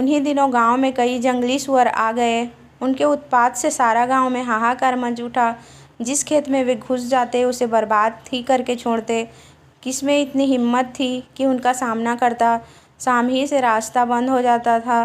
उन्हीं दिनों गांव में कई जंगली सुअर आ गए। उनके उत्पात से सारा गांव में हाहाकार मच उठा। जिस खेत में वे घुस जाते उसे बर्बाद ही करके छोड़ते। किसमें इतनी हिम्मत थी कि उनका सामना करता। शाम ही से रास्ता बंद हो जाता था।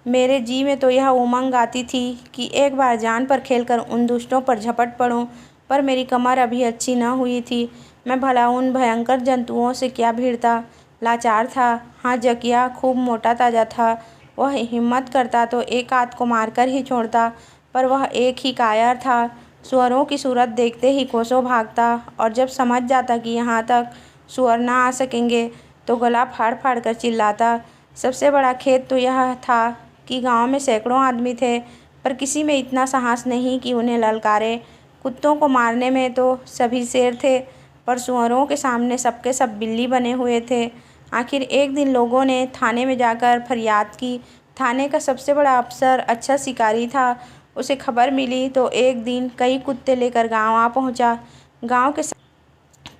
मेरे जी में तो यह उमंग आती थी कि एक बार जान पर खेलकर उन दुष्टों पर झपट पड़ूं, पर मेरी कमर अभी अच्छी न हुई थी। मैं भला उन भयंकर जंतुओं से क्या भिड़ता। लाचार था। हाँ, जकिया खूब मोटा ताजा था। वह हिम्मत करता तो एक आध को मारकर ही छोड़ता, पर वह एक ही कायर था। सुअरों की सूरत देखते ही कोसों भागता, और जब समझ जाता कि यहाँ तक सुअर ना आ सकेंगे तो गला फाड़ फाड़ कर चिल्लाता। सबसे बड़ा खेद तो यह था कि गांव में सैकड़ों आदमी थे, पर किसी में इतना साहस नहीं कि उन्हें ललकारे। कुत्तों को मारने में तो सभी शेर थे, पर सुअरों के सामने सबके सब बिल्ली बने हुए थे। आखिर एक दिन लोगों ने थाने में जाकर फरियाद की। थाने का सबसे बड़ा अफसर अच्छा शिकारी था। उसे खबर मिली तो एक दिन कई कुत्ते लेकर गांव आ पहुंचा। गांव के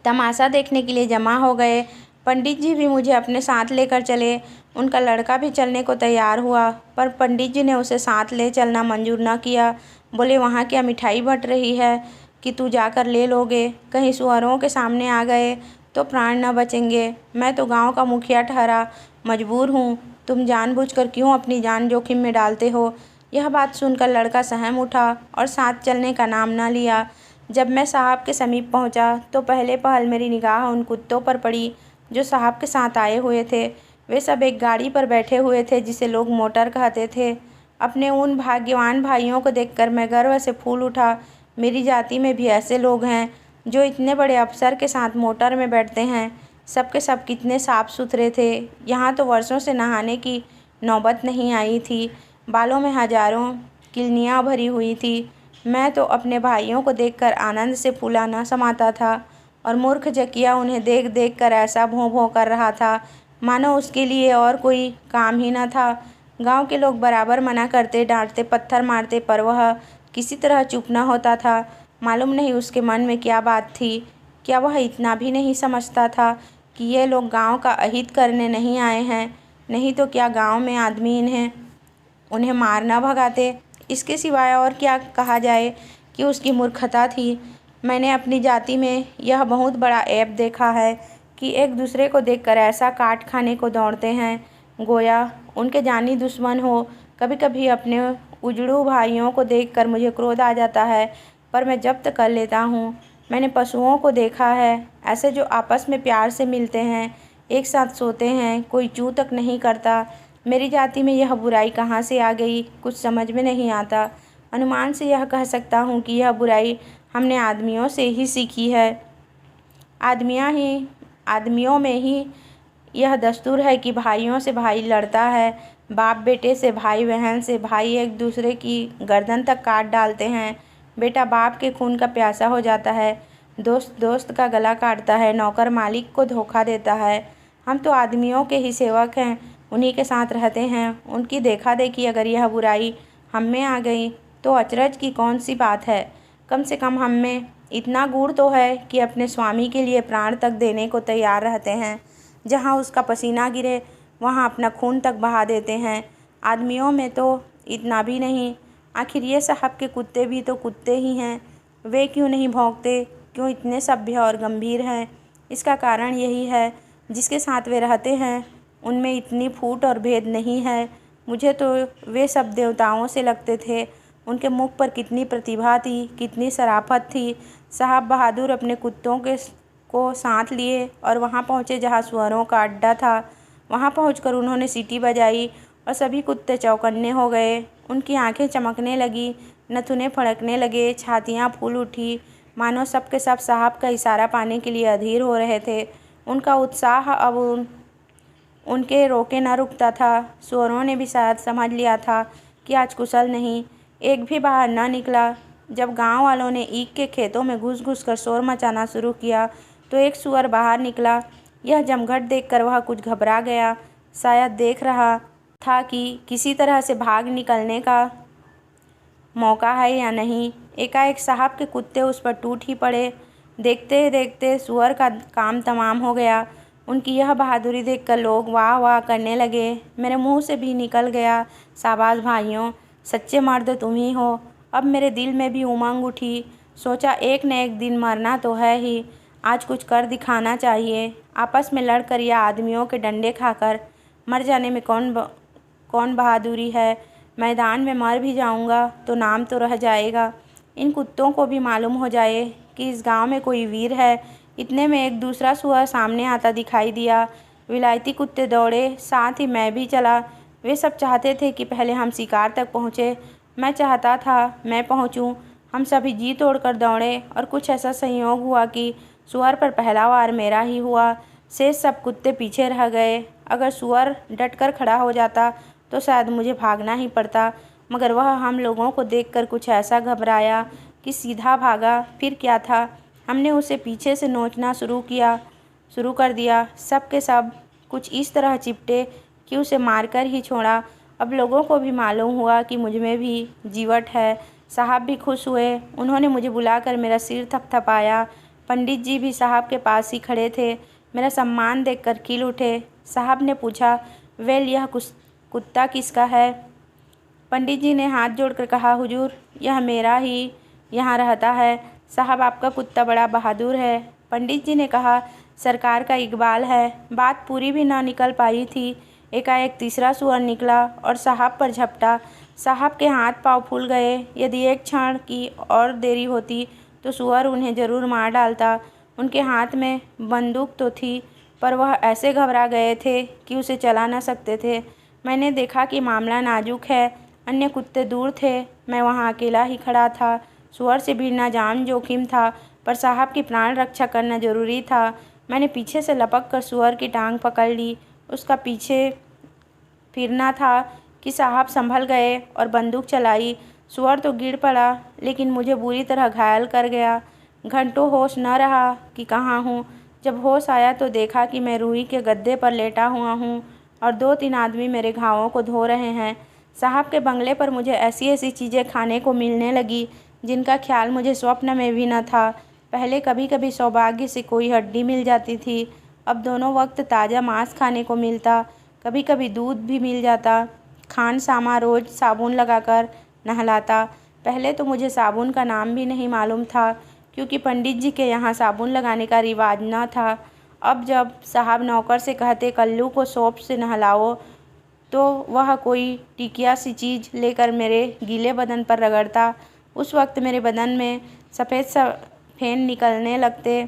तमाशा देखने के लिए जमा हो गए। पंडित जी भी मुझे अपने साथ लेकर चले। उनका लड़का भी चलने को तैयार हुआ, पर पंडित जी ने उसे साथ ले चलना मंजूर न किया। बोले, वहाँ क्या मिठाई बंट रही है कि तू जाकर ले लोगे? कहीं सुअरों के सामने आ गए तो प्राण न बचेंगे। मैं तो गांव का मुखिया ठहरा मजबूर हूँ। तुम जानबूझकर क्यों अपनी जान जोखिम में डालते हो? यह बात सुनकर लड़का सहम उठा और साथ चलने का नाम न लिया। जब मैं साहब के समीप पहुंचा तो पहले पहल मेरी निगाह उन कुत्तों पर पड़ी जो साहब के साथ आए हुए थे। वे सब एक गाड़ी पर बैठे हुए थे जिसे लोग मोटर कहते थे। अपने उन भाग्यवान भाइयों को देखकर मैं गर्व से फूल उठा। मेरी जाति में भी ऐसे लोग हैं जो इतने बड़े अफसर के साथ मोटर में बैठते हैं। सबके सब कितने साफ सुथरे थे। यहाँ तो वर्षों से नहाने की नौबत नहीं आई थी। बालों में हजारों किलनियाँ भरी हुई थी। मैं तो अपने भाइयों को देखकर आनंद से फूला न समाता था, और मूर्ख जकिया उन्हें देख देख कर ऐसा भों भों कर रहा था मानो उसके लिए और कोई काम ही न था। गांव के लोग बराबर मना करते, डांटते, पत्थर मारते, पर वह किसी तरह चुप न होता था। मालूम नहीं उसके मन में क्या बात थी। क्या वह इतना भी नहीं समझता था कि ये लोग गांव का अहित करने नहीं आए हैं? नहीं तो क्या गांव में आदमी उन्हें मार न भगाते? इसके सिवाय और क्या कहा जाए कि उसकी मूर्खता थी। मैंने अपनी जाति में यह बहुत बड़ा ऐब देखा है कि एक दूसरे को देखकर ऐसा काट खाने को दौड़ते हैं, गोया उनके जानी दुश्मन हो। कभी कभी अपने उजड़ू भाइयों को देखकर मुझे क्रोध आ जाता है, पर मैं जब्त कर लेता हूँ। मैंने पशुओं को देखा है ऐसे जो आपस में प्यार से मिलते हैं, एक साथ सोते हैं, कोई चू तक नहीं करता। मेरी जाति में यह बुराई कहाँ से आ गई, कुछ समझ में नहीं आता। अनुमान से यह कह सकता हूँ कि यह बुराई हमने आदमियों से ही सीखी है। आदमियों में ही यह दस्तूर है कि भाइयों से भाई लड़ता है, बाप बेटे से, भाई बहन से, भाई एक दूसरे की गर्दन तक काट डालते हैं। बेटा बाप के खून का प्यासा हो जाता है, दोस्त दोस्त का गला काटता है, नौकर मालिक को धोखा देता है। हम तो आदमियों के ही सेवक हैं, उन्हीं के साथ रहते हैं। उनकी देखा देखी अगर यह बुराई हम में आ गई तो अचरज की कौन सी बात है। कम से कम हम में इतना गुण तो है कि अपने स्वामी के लिए प्राण तक देने को तैयार रहते हैं। जहाँ उसका पसीना गिरे वहाँ अपना खून तक बहा देते हैं। आदमियों में तो इतना भी नहीं। आखिर ये साहब के कुत्ते भी तो कुत्ते ही हैं। वे क्यों नहीं भौंकते, क्यों इतने सभ्य और गंभीर हैं? इसका कारण यही है, जिसके साथ वे रहते हैं उनमें इतनी फूट और भेद नहीं है। मुझे तो वे सब देवताओं से लगते थे। उनके मुख पर कितनी प्रतिभा थी, कितनी शराफत थी। साहब बहादुर अपने कुत्तों को साथ लिए और वहाँ पहुँचे जहाँ सुअरों का अड्डा था। वहाँ पहुँचकर उन्होंने सीटी बजाई और सभी कुत्ते चौकन्ने हो गए। उनकी आंखें चमकने लगी, नथुने फड़कने लगे, छातियाँ फूल उठी, मानो सब के सब साहब का इशारा पाने के लिए अधीर हो रहे थे। उनका उत्साह अब उनके रोके न रुकता था। सुअरों ने भी शायद समझ लिया था कि आज कुशल नहीं। एक भी बाहर न निकला। जब गांव वालों ने ईख के खेतों में घुस घुस कर शोर मचाना शुरू किया तो एक सुअर बाहर निकला। यह जमघट देखकर वह कुछ घबरा गया। शायद देख रहा था कि किसी तरह से भाग निकलने का मौका है या नहीं। एकाएक साहब के कुत्ते उस पर टूट ही पड़े। देखते देखते सुअर का काम तमाम हो गया। उनकी यह बहादुरी देखकर लोग वाह वाह करने लगे। मेरे मुंह से भी निकल गया, शाबाश भाइयों, सच्चे मर्द तुम ही हो। अब मेरे दिल में भी उमंग उठी। सोचा एक न एक दिन मरना तो है ही, आज कुछ कर दिखाना चाहिए। आपस में लड़कर या आदमियों के डंडे खाकर मर जाने में कौन बहादुरी है। मैदान में मर भी जाऊंगा तो नाम तो रह जाएगा। इन कुत्तों को भी मालूम हो जाए कि इस गांव में कोई वीर है। इतने में एक दूसरा सुअर सामने आता दिखाई दिया। विलायती कुत्ते दौड़े, साथ ही मैं भी चला। वे सब चाहते थे कि पहले हम शिकार तक पहुँचे। मैं चाहता था मैं पहुँचूँ। हम सभी जी तोड़कर दौड़े और कुछ ऐसा संयोग हुआ कि सुअर पर पहला वार मेरा ही हुआ। शेष सब कुत्ते पीछे रह गए। अगर सुअर डटकर खड़ा हो जाता तो शायद मुझे भागना ही पड़ता, मगर वह हम लोगों को देखकर कुछ ऐसा घबराया कि सीधा भागा। फिर क्या था, हमने उसे पीछे से नोचना शुरू कर दिया। सब के सब कुछ इस तरह चिपटे कि उसे मारकर ही छोड़ा। अब लोगों को भी मालूम हुआ कि मुझ में भी जीवट है। साहब भी खुश हुए। उन्होंने मुझे बुलाकर मेरा सिर थपथपाया। पंडित जी भी साहब के पास ही खड़े थे। मेरा सम्मान देखकर खिल उठे। साहब ने पूछा, वेल यह कुत्ता किसका है? पंडित जी ने हाथ जोड़कर कहा, हुजूर यह मेरा ही यहाँ रहता है। साहब आपका कुत्ता बड़ा बहादुर है। पंडित जी ने कहा, सरकार का इकबाल है। बात पूरी भी ना निकल पाई थी, एकाएक तीसरा सुअर निकला और साहब पर झपटा। साहब के हाथ पांव फूल गए। यदि एक क्षण की और देरी होती तो सुअर उन्हें जरूर मार डालता। उनके हाथ में बंदूक तो थी, पर वह ऐसे घबरा गए थे कि उसे चला न सकते थे। मैंने देखा कि मामला नाजुक है। अन्य कुत्ते दूर थे, मैं वहाँ अकेला ही खड़ा था। सुअर से भिड़ना जान जोखिम था, पर साहब की प्राण रक्षा करना जरूरी था। मैंने पीछे से लपक कर सुअर की टांग पकड़ ली। उसका पीछे फिरना था कि साहब संभल गए और बंदूक चलाई। सुअर तो गिर पड़ा, लेकिन मुझे बुरी तरह घायल कर गया। घंटों होश न रहा कि कहाँ हूँ। जब होश आया तो देखा कि मैं रूई के गद्दे पर लेटा हुआ हूँ और 2-3 आदमी मेरे घावों को धो रहे हैं। साहब के बंगले पर मुझे ऐसी ऐसी चीज़ें खाने को मिलने लगी जिनका ख्याल मुझे स्वप्न में भी न था। पहले कभी कभी सौभाग्य से कोई हड्डी मिल जाती थी, अब दोनों वक्त ताज़ा मांस खाने को मिलता। कभी कभी दूध भी मिल जाता। खान सामा रोज़ साबुन लगाकर नहलाता। पहले तो मुझे साबुन का नाम भी नहीं मालूम था, क्योंकि पंडित जी के यहाँ साबुन लगाने का रिवाज न था। अब जब साहब नौकर से कहते कल्लू को सोप से नहलाओ, तो वह कोई टिकिया सी चीज़ लेकर मेरे गीले बदन पर रगड़ता। उस वक्त मेरे बदन में सफ़ेद फेन निकलने लगते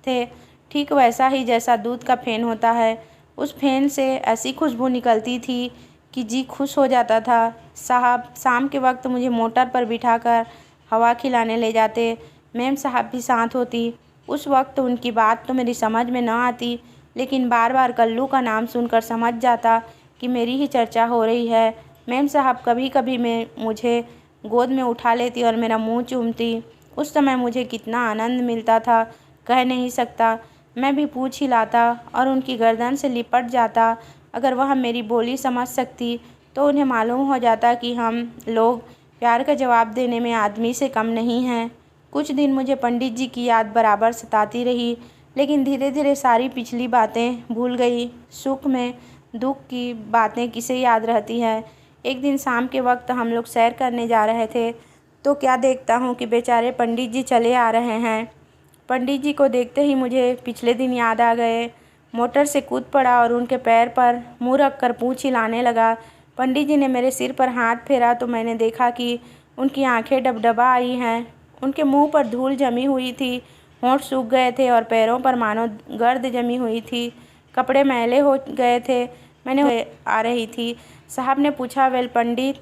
थे, ठीक वैसा ही जैसा दूध का फेन होता है। उस फेन से ऐसी खुशबू निकलती थी कि जी खुश हो जाता था। साहब शाम के वक्त मुझे मोटर पर बिठाकर हवा खिलाने ले जाते। मैम साहब भी साथ होती। उस वक्त उनकी बात तो मेरी समझ में न आती, लेकिन बार बार कल्लू का नाम सुनकर समझ जाता कि मेरी ही चर्चा हो रही है। मैम साहब कभी कभी मुझे गोद में उठा लेती और मेरा मुंह चूमती। उस समय मुझे कितना आनंद मिलता था, कह नहीं सकता। मैं भी पूँछ हिलाता और उनकी गर्दन से लिपट जाता। अगर वह मेरी बोली समझ सकती तो उन्हें मालूम हो जाता कि हम लोग प्यार का जवाब देने में आदमी से कम नहीं हैं। कुछ दिन मुझे पंडित जी की याद बराबर सताती रही, लेकिन धीरे धीरे सारी पिछली बातें भूल गई। सुख में दुख की बातें किसे याद रहती है। एक दिन शाम के वक्त हम लोग सैर करने जा रहे थे, तो क्या देखता हूँ कि बेचारे पंडित जी चले आ रहे हैं। पंडित जी को देखते ही मुझे पिछले दिन याद आ गए। मोटर से कूद पड़ा और उनके पैर पर मुँह रख कर पूँछ हिलाने लगा। पंडित जी ने मेरे सिर पर हाथ फेरा तो मैंने देखा कि उनकी आंखें डबडबा आई हैं। उनके मुंह पर धूल जमी हुई थी, होंठ सूख गए थे और पैरों पर मानो गर्द जमी हुई थी। कपड़े मैले हो गए थे। मैंने आ रही थी। साहब ने पूछा, वेल पंडित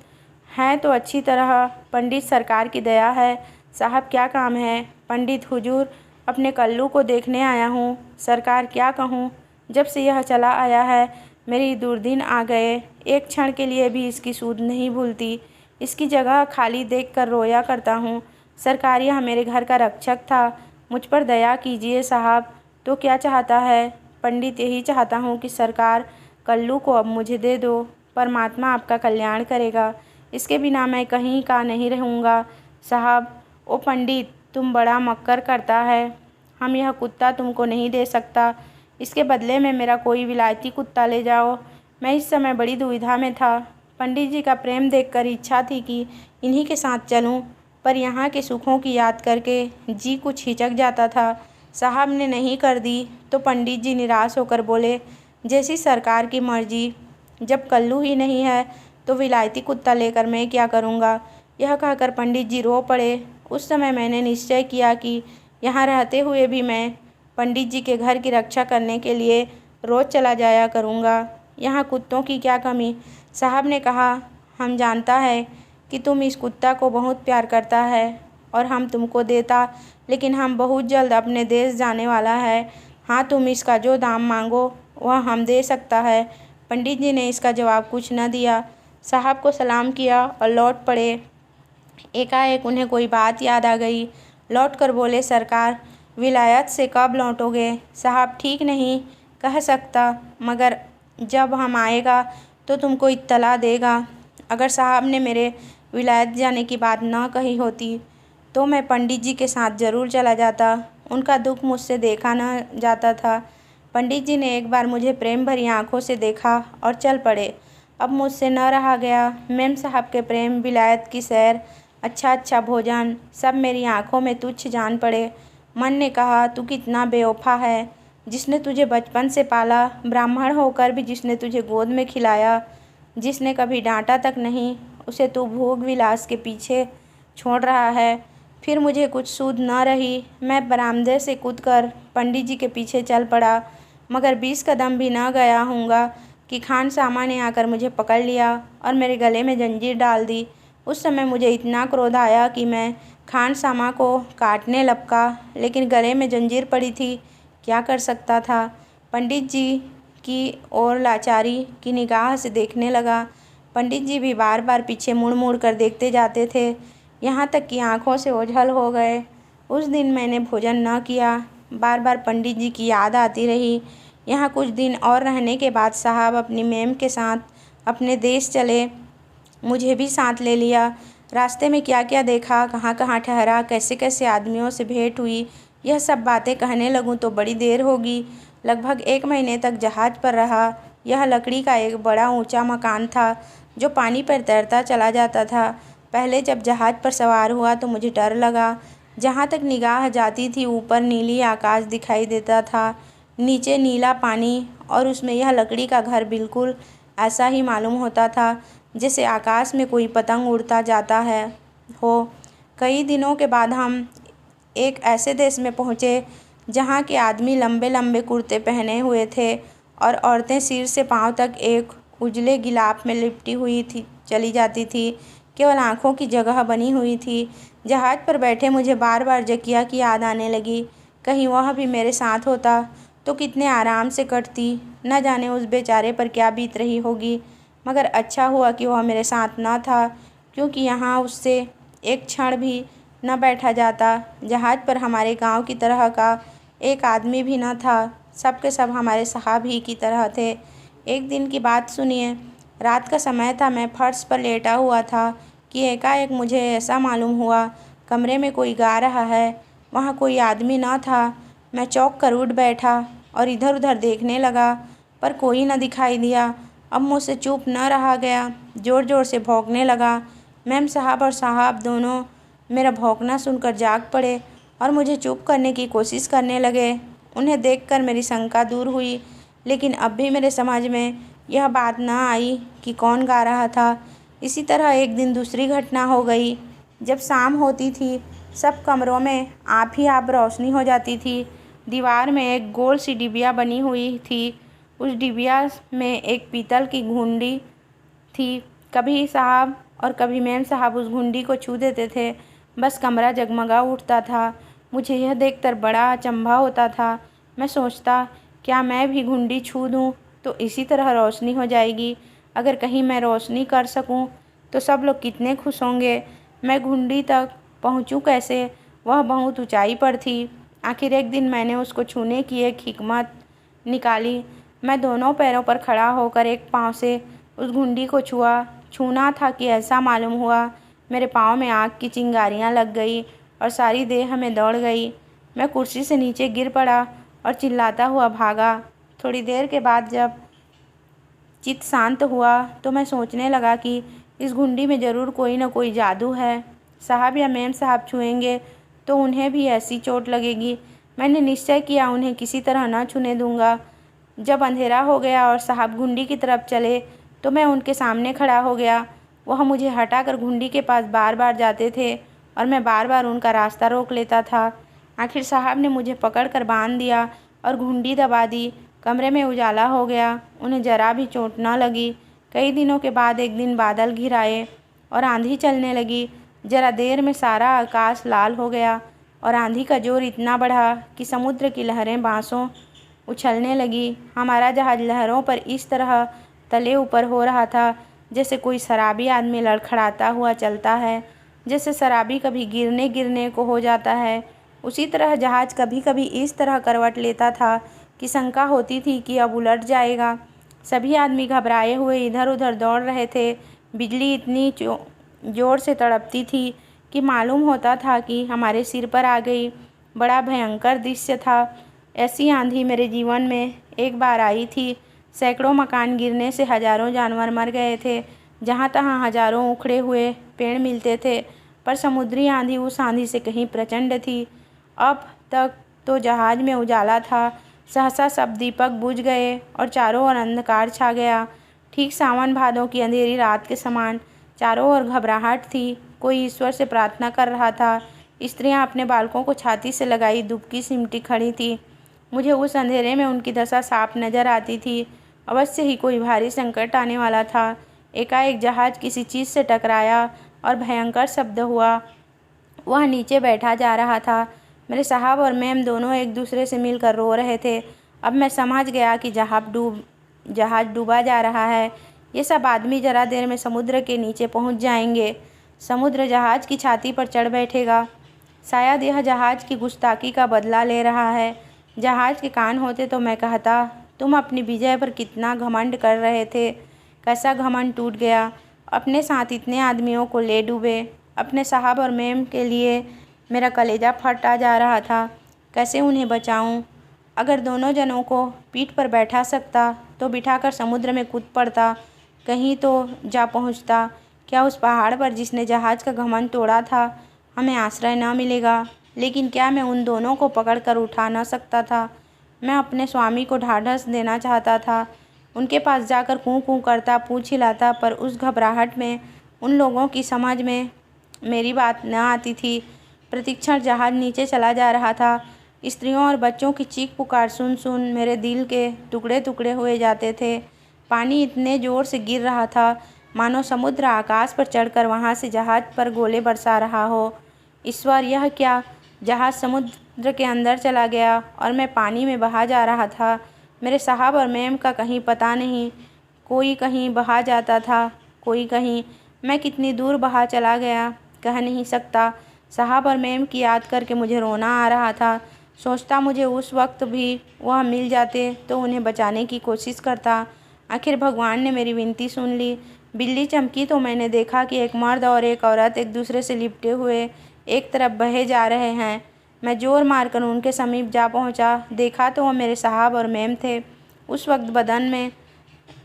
हैं तो अच्छी तरह? पंडित सरकार की दया है। साहब क्या काम है? पंडित हुजूर अपने कल्लू को देखने आया हूँ। सरकार क्या कहूँ, जब से यह चला आया है मेरी दुर्दिन आ गए। एक क्षण के लिए भी इसकी सूध नहीं भूलती। इसकी जगह खाली देखकर रोया करता हूँ। सरकार यह मेरे घर का रक्षक था, मुझ पर दया कीजिए साहब। तो क्या चाहता है? पंडित यही चाहता हूँ कि सरकार कल्लू को अब मुझे दे दो। परमात्मा आपका कल्याण करेगा, इसके बिना मैं कहीं का नहीं रहूँगा साहब। ओ पंडित तुम बड़ा मक्कर करता है, हम यह कुत्ता तुमको नहीं दे सकता। इसके बदले में मेरा कोई विलायती कुत्ता ले जाओ। मैं इस समय बड़ी दुविधा में था। पंडित जी का प्रेम देखकर इच्छा थी कि इन्हीं के साथ चलूं, पर यहाँ के सुखों की याद करके जी कुछ हिचक जाता था। साहब ने नहीं कर दी तो पंडित जी निराश होकर बोले, जैसी सरकार की मर्जी। जब कल्लू ही नहीं है तो विलायती कुत्ता लेकर मैं क्या करूँगा। यह कहकर पंडित जी रो पड़े। उस समय मैंने निश्चय किया कि यहाँ रहते हुए भी मैं पंडित जी के घर की रक्षा करने के लिए रोज़ चला जाया करूँगा। यहाँ कुत्तों की क्या कमी। साहब ने कहा, हम जानता है कि तुम इस कुत्ता को बहुत प्यार करता है और हम तुमको देता, लेकिन हम बहुत जल्द अपने देश जाने वाला है। हाँ, तुम इसका जो दाम मांगो वह हम दे सकता है। पंडित जी ने इसका जवाब कुछ न दिया। साहब को सलाम किया और लौट पड़े। एकाएक उन्हें कोई बात याद आ गई। लौट कर बोले, सरकार, विलायत से कब लौटोगे। साहब, ठीक नहीं कह सकता, मगर जब हम आएगा तो तुमको इत्तला देगा। अगर साहब ने मेरे विलायत जाने की बात न कही होती तो मैं पंडित जी के साथ ज़रूर चला जाता। उनका दुख मुझसे देखा न जाता था। पंडित जी ने एक बार मुझे प्रेम भरी आंखों से देखा और चल पड़े। अब मुझसे न रहा गया। मेम साहब के प्रेम, विलायत की सैर, अच्छा भोजन सब मेरी आंखों में तुच्छ जान पड़े। मन ने कहा, तू कितना बेवफा है। जिसने तुझे बचपन से पाला, ब्राह्मण होकर भी जिसने तुझे गोद में खिलाया, जिसने कभी डांटा तक नहीं, उसे तू भोग विलास के पीछे छोड़ रहा है। फिर मुझे कुछ सूध न रही। मैं बरामदे से कूदकर पंडित जी के पीछे चल पड़ा, मगर 20 कदम भी न गया होऊंगा कि खान सामा ने आकर मुझे पकड़ लिया और मेरे गले में जंजीर डाल दी। उस समय मुझे इतना क्रोध आया कि मैं खान सामा को काटने लपका, लेकिन गले में जंजीर पड़ी थी, क्या कर सकता था। पंडित जी की ओर लाचारी की निगाह से देखने लगा। पंडित जी भी बार बार पीछे मुड़ मुड़ कर देखते जाते थे, यहाँ तक कि आंखों से ओझल हो गए। उस दिन मैंने भोजन न किया। बार बार पंडित जी की याद आती रही। यहाँ कुछ दिन और रहने के बाद साहब अपनी मेम के साथ अपने देश चले। मुझे भी साथ ले लिया। रास्ते में क्या क्या देखा, कहाँ कहाँ ठहरा, कैसे कैसे आदमियों से भेंट हुई, यह सब बातें कहने लगूँ तो बड़ी देर होगी। लगभग 1 महीने तक जहाज़ पर रहा। यह लकड़ी का एक बड़ा ऊंचा मकान था जो पानी पर तैरता चला जाता था। पहले जब जहाज़ पर सवार हुआ तो मुझे डर लगा। जहाँ तक निगाह जाती थी ऊपर नीली आकाश दिखाई देता था, नीचे नीला पानी, और उसमें यह लकड़ी का घर बिल्कुल ऐसा ही मालूम होता था जैसे आकाश में कोई पतंग उड़ता जाता है हो। कई दिनों के बाद हम एक ऐसे देश में पहुँचे जहाँ के आदमी लंबे लंबे कुर्ते पहने हुए थे और औरतें सिर से पाँव तक एक उजले गिलाफ में लिपटी हुई थी चली जाती थी, केवल आँखों की जगह बनी हुई थी। जहाज़ पर बैठे मुझे बार बार जकिया की याद आने लगी। कहीं वह भी मेरे साथ होता तो कितने आराम से कटती। न जाने उस बेचारे पर क्या बीत रही होगी, मगर अच्छा हुआ कि वह मेरे साथ न था, क्योंकि यहाँ उससे एक क्षण भी न बैठा जाता। जहाज़ पर हमारे गांव की तरह का एक आदमी भी न था। सब के सब हमारे साहब ही की तरह थे। एक दिन की बात सुनिए। रात का समय था। मैं फर्श पर लेटा हुआ था कि एकाएक मुझे ऐसा मालूम हुआ कमरे में कोई गा रहा है। वहाँ कोई आदमी न था। मैं चौंक कर उठ बैठा और इधर उधर देखने लगा, पर कोई न दिखाई दिया। अब मुझसे चुप न रहा गया। ज़ोर ज़ोर से भौंकने लगा। मैम साहब और साहब दोनों मेरा भौंकना सुनकर जाग पड़े और मुझे चुप करने की कोशिश करने लगे। उन्हें देखकर मेरी शंका दूर हुई, लेकिन अब भी मेरे समझ में यह बात न आई कि कौन गा रहा था। इसी तरह एक दिन दूसरी घटना हो गई। जब शाम होती थी, सब कमरों में आप ही आप रोशनी हो जाती थी। दीवार में एक गोल सी डिबिया बनी हुई थी। उस डिबिया में एक पीतल की घुंडी थी। कभी साहब और कभी मैम साहब उस घुंडी को छू देते थे, बस कमरा जगमगा उठता था। मुझे यह देखकर बड़ा अचंभा होता था। मैं सोचता, क्या मैं भी घुंडी छू दूँ तो इसी तरह रोशनी हो जाएगी। अगर कहीं मैं रोशनी कर सकूँ तो सब लोग कितने खुश होंगे। मैं घुंडी तक पहुँचूँ कैसे, वह बहुत ऊंचाई पर थी। आखिर एक दिन मैंने उसको छूने की एक हिकमत निकाली। मैं दोनों पैरों पर खड़ा होकर एक पाँव से उस घुंडी को छूना था कि ऐसा मालूम हुआ मेरे पाँव में आग की चिंगारियाँ लग गई और सारी देह में दौड़ गई। मैं कुर्सी से नीचे गिर पड़ा और चिल्लाता हुआ भागा। थोड़ी देर के बाद जब चित्त शांत हुआ तो मैं सोचने लगा कि इस घुंडी में ज़रूर कोई न कोई जादू है। साहब या मेम साहब छुएंगे तो उन्हें भी ऐसी चोट लगेगी। मैंने निश्चय किया उन्हें किसी तरह न छूने दूंगा। जब अंधेरा हो गया और साहब घुंडी की तरफ चले तो मैं उनके सामने खड़ा हो गया। वह मुझे हटाकर घुंडी के पास बार बार जाते थे और मैं बार बार उनका रास्ता रोक लेता था। आखिर साहब ने मुझे पकड़कर बांध दिया और घुंडी दबा दी। कमरे में उजाला हो गया। उन्हें जरा भी चोट न लगी। कई दिनों के बाद एक दिन बादल घिर आए और आंधी चलने लगी। जरा देर में सारा आकाश लाल हो गया और आंधी का जोर इतना बढ़ा कि समुद्र की लहरें बाँसों उछलने लगी। हमारा जहाज़ लहरों पर इस तरह तले ऊपर हो रहा था जैसे कोई शराबी आदमी लड़खड़ाता हुआ चलता है। जैसे शराबी कभी गिरने गिरने को हो जाता है, उसी तरह जहाज़ कभी कभी इस तरह करवट लेता था कि शंका होती थी कि अब उलट जाएगा। सभी आदमी घबराए हुए इधर उधर दौड़ रहे थे। बिजली इतनी ज़ोर से तड़पती थी कि मालूम होता था कि हमारे सिर पर आ गई। बड़ा भयंकर दृश्य था। ऐसी आंधी मेरे जीवन में एक बार आई थी। सैकड़ों मकान गिरने से हजारों जानवर मर गए थे। जहाँ तहाँ हजारों उखड़े हुए पेड़ मिलते थे, पर समुद्री आंधी उस आंधी से कहीं प्रचंड थी। अब तक तो जहाज़ में उजाला था। सहसा सब दीपक बुझ गए और चारों ओर अंधकार छा गया, ठीक सावन भादों की अंधेरी रात के समान। चारों ओर घबराहट थी। कोई ईश्वर से प्रार्थना कर रहा था। स्त्रियां अपने बालकों को छाती से लगाई दुबकी सिमटी खड़ी थी। मुझे उस अंधेरे में उनकी दशा साफ नजर आती थी। अवश्य ही कोई भारी संकट आने वाला था। एकाएक जहाज़ किसी चीज़ से टकराया और भयंकर शब्द हुआ। वह नीचे बैठा जा रहा था। मेरे साहब और मैम दोनों एक दूसरे से मिलकर रो रहे थे। अब मैं समझ गया कि जहाज़ डूबा जा रहा है। ये सब आदमी जरा देर में समुद्र के नीचे पहुंच जाएंगे। समुद्र जहाज़ की छाती पर चढ़ बैठेगा। शायद यह जहाज़ की गुस्ताखी का बदला ले रहा है। जहाज़ के कान होते तो मैं कहता, तुम अपनी विजय पर कितना घमंड कर रहे थे। कैसा घमंड टूट गया। अपने साथ इतने आदमियों को ले डूबे। अपने साहब और मैम के लिए मेरा कलेजा फटा जा रहा था। कैसे उन्हें बचाऊं? अगर दोनों जनों को पीठ पर बैठा सकता तो बिठाकर समुद्र में कूद पड़ता। कहीं तो जा पहुंचता। क्या उस पहाड़ पर जिसने जहाज़ का घमंड तोड़ा था हमें आश्रय न मिलेगा? लेकिन क्या मैं उन दोनों को पकड़कर उठा न सकता था? मैं अपने स्वामी को ढाढ़स देना चाहता था। उनके पास जाकर कूँ कूँ करता, पूँछ हिलाता, पर उस घबराहट में उन लोगों की समझ में मेरी बात न आती थी। प्रतिक्षण जहाज़ नीचे चला जा रहा था। स्त्रियों और बच्चों की चीख पुकार सुन सुन मेरे दिल के टुकड़े टुकड़े हुए जाते थे। पानी इतने ज़ोर से गिर रहा था मानो समुद्र आकाश पर चढ़कर वहाँ से जहाज़ पर गोले बरसा रहा हो। ईश्वर, यह क्या! जहाज़ समुद्र के अंदर चला गया और मैं पानी में बहा जा रहा था। मेरे साहब और मैम का कहीं पता नहीं। कोई कहीं बहा जाता था, कोई कहीं। मैं कितनी दूर बहा चला गया कह नहीं सकता। साहब और मैम की याद करके मुझे रोना आ रहा था। सोचता मुझे उस वक्त भी वह मिल जाते तो उन्हें बचाने की कोशिश करता। आखिर भगवान ने मेरी विनती सुन ली। बिल्ली चमकी तो मैंने देखा कि एक मर्द और एक औरत एक दूसरे से लिपटे हुए एक तरफ बहे जा रहे हैं। मैं जोर मारकर उनके समीप जा पहुंचा। देखा तो वह मेरे साहब और मैम थे। उस वक्त बदन में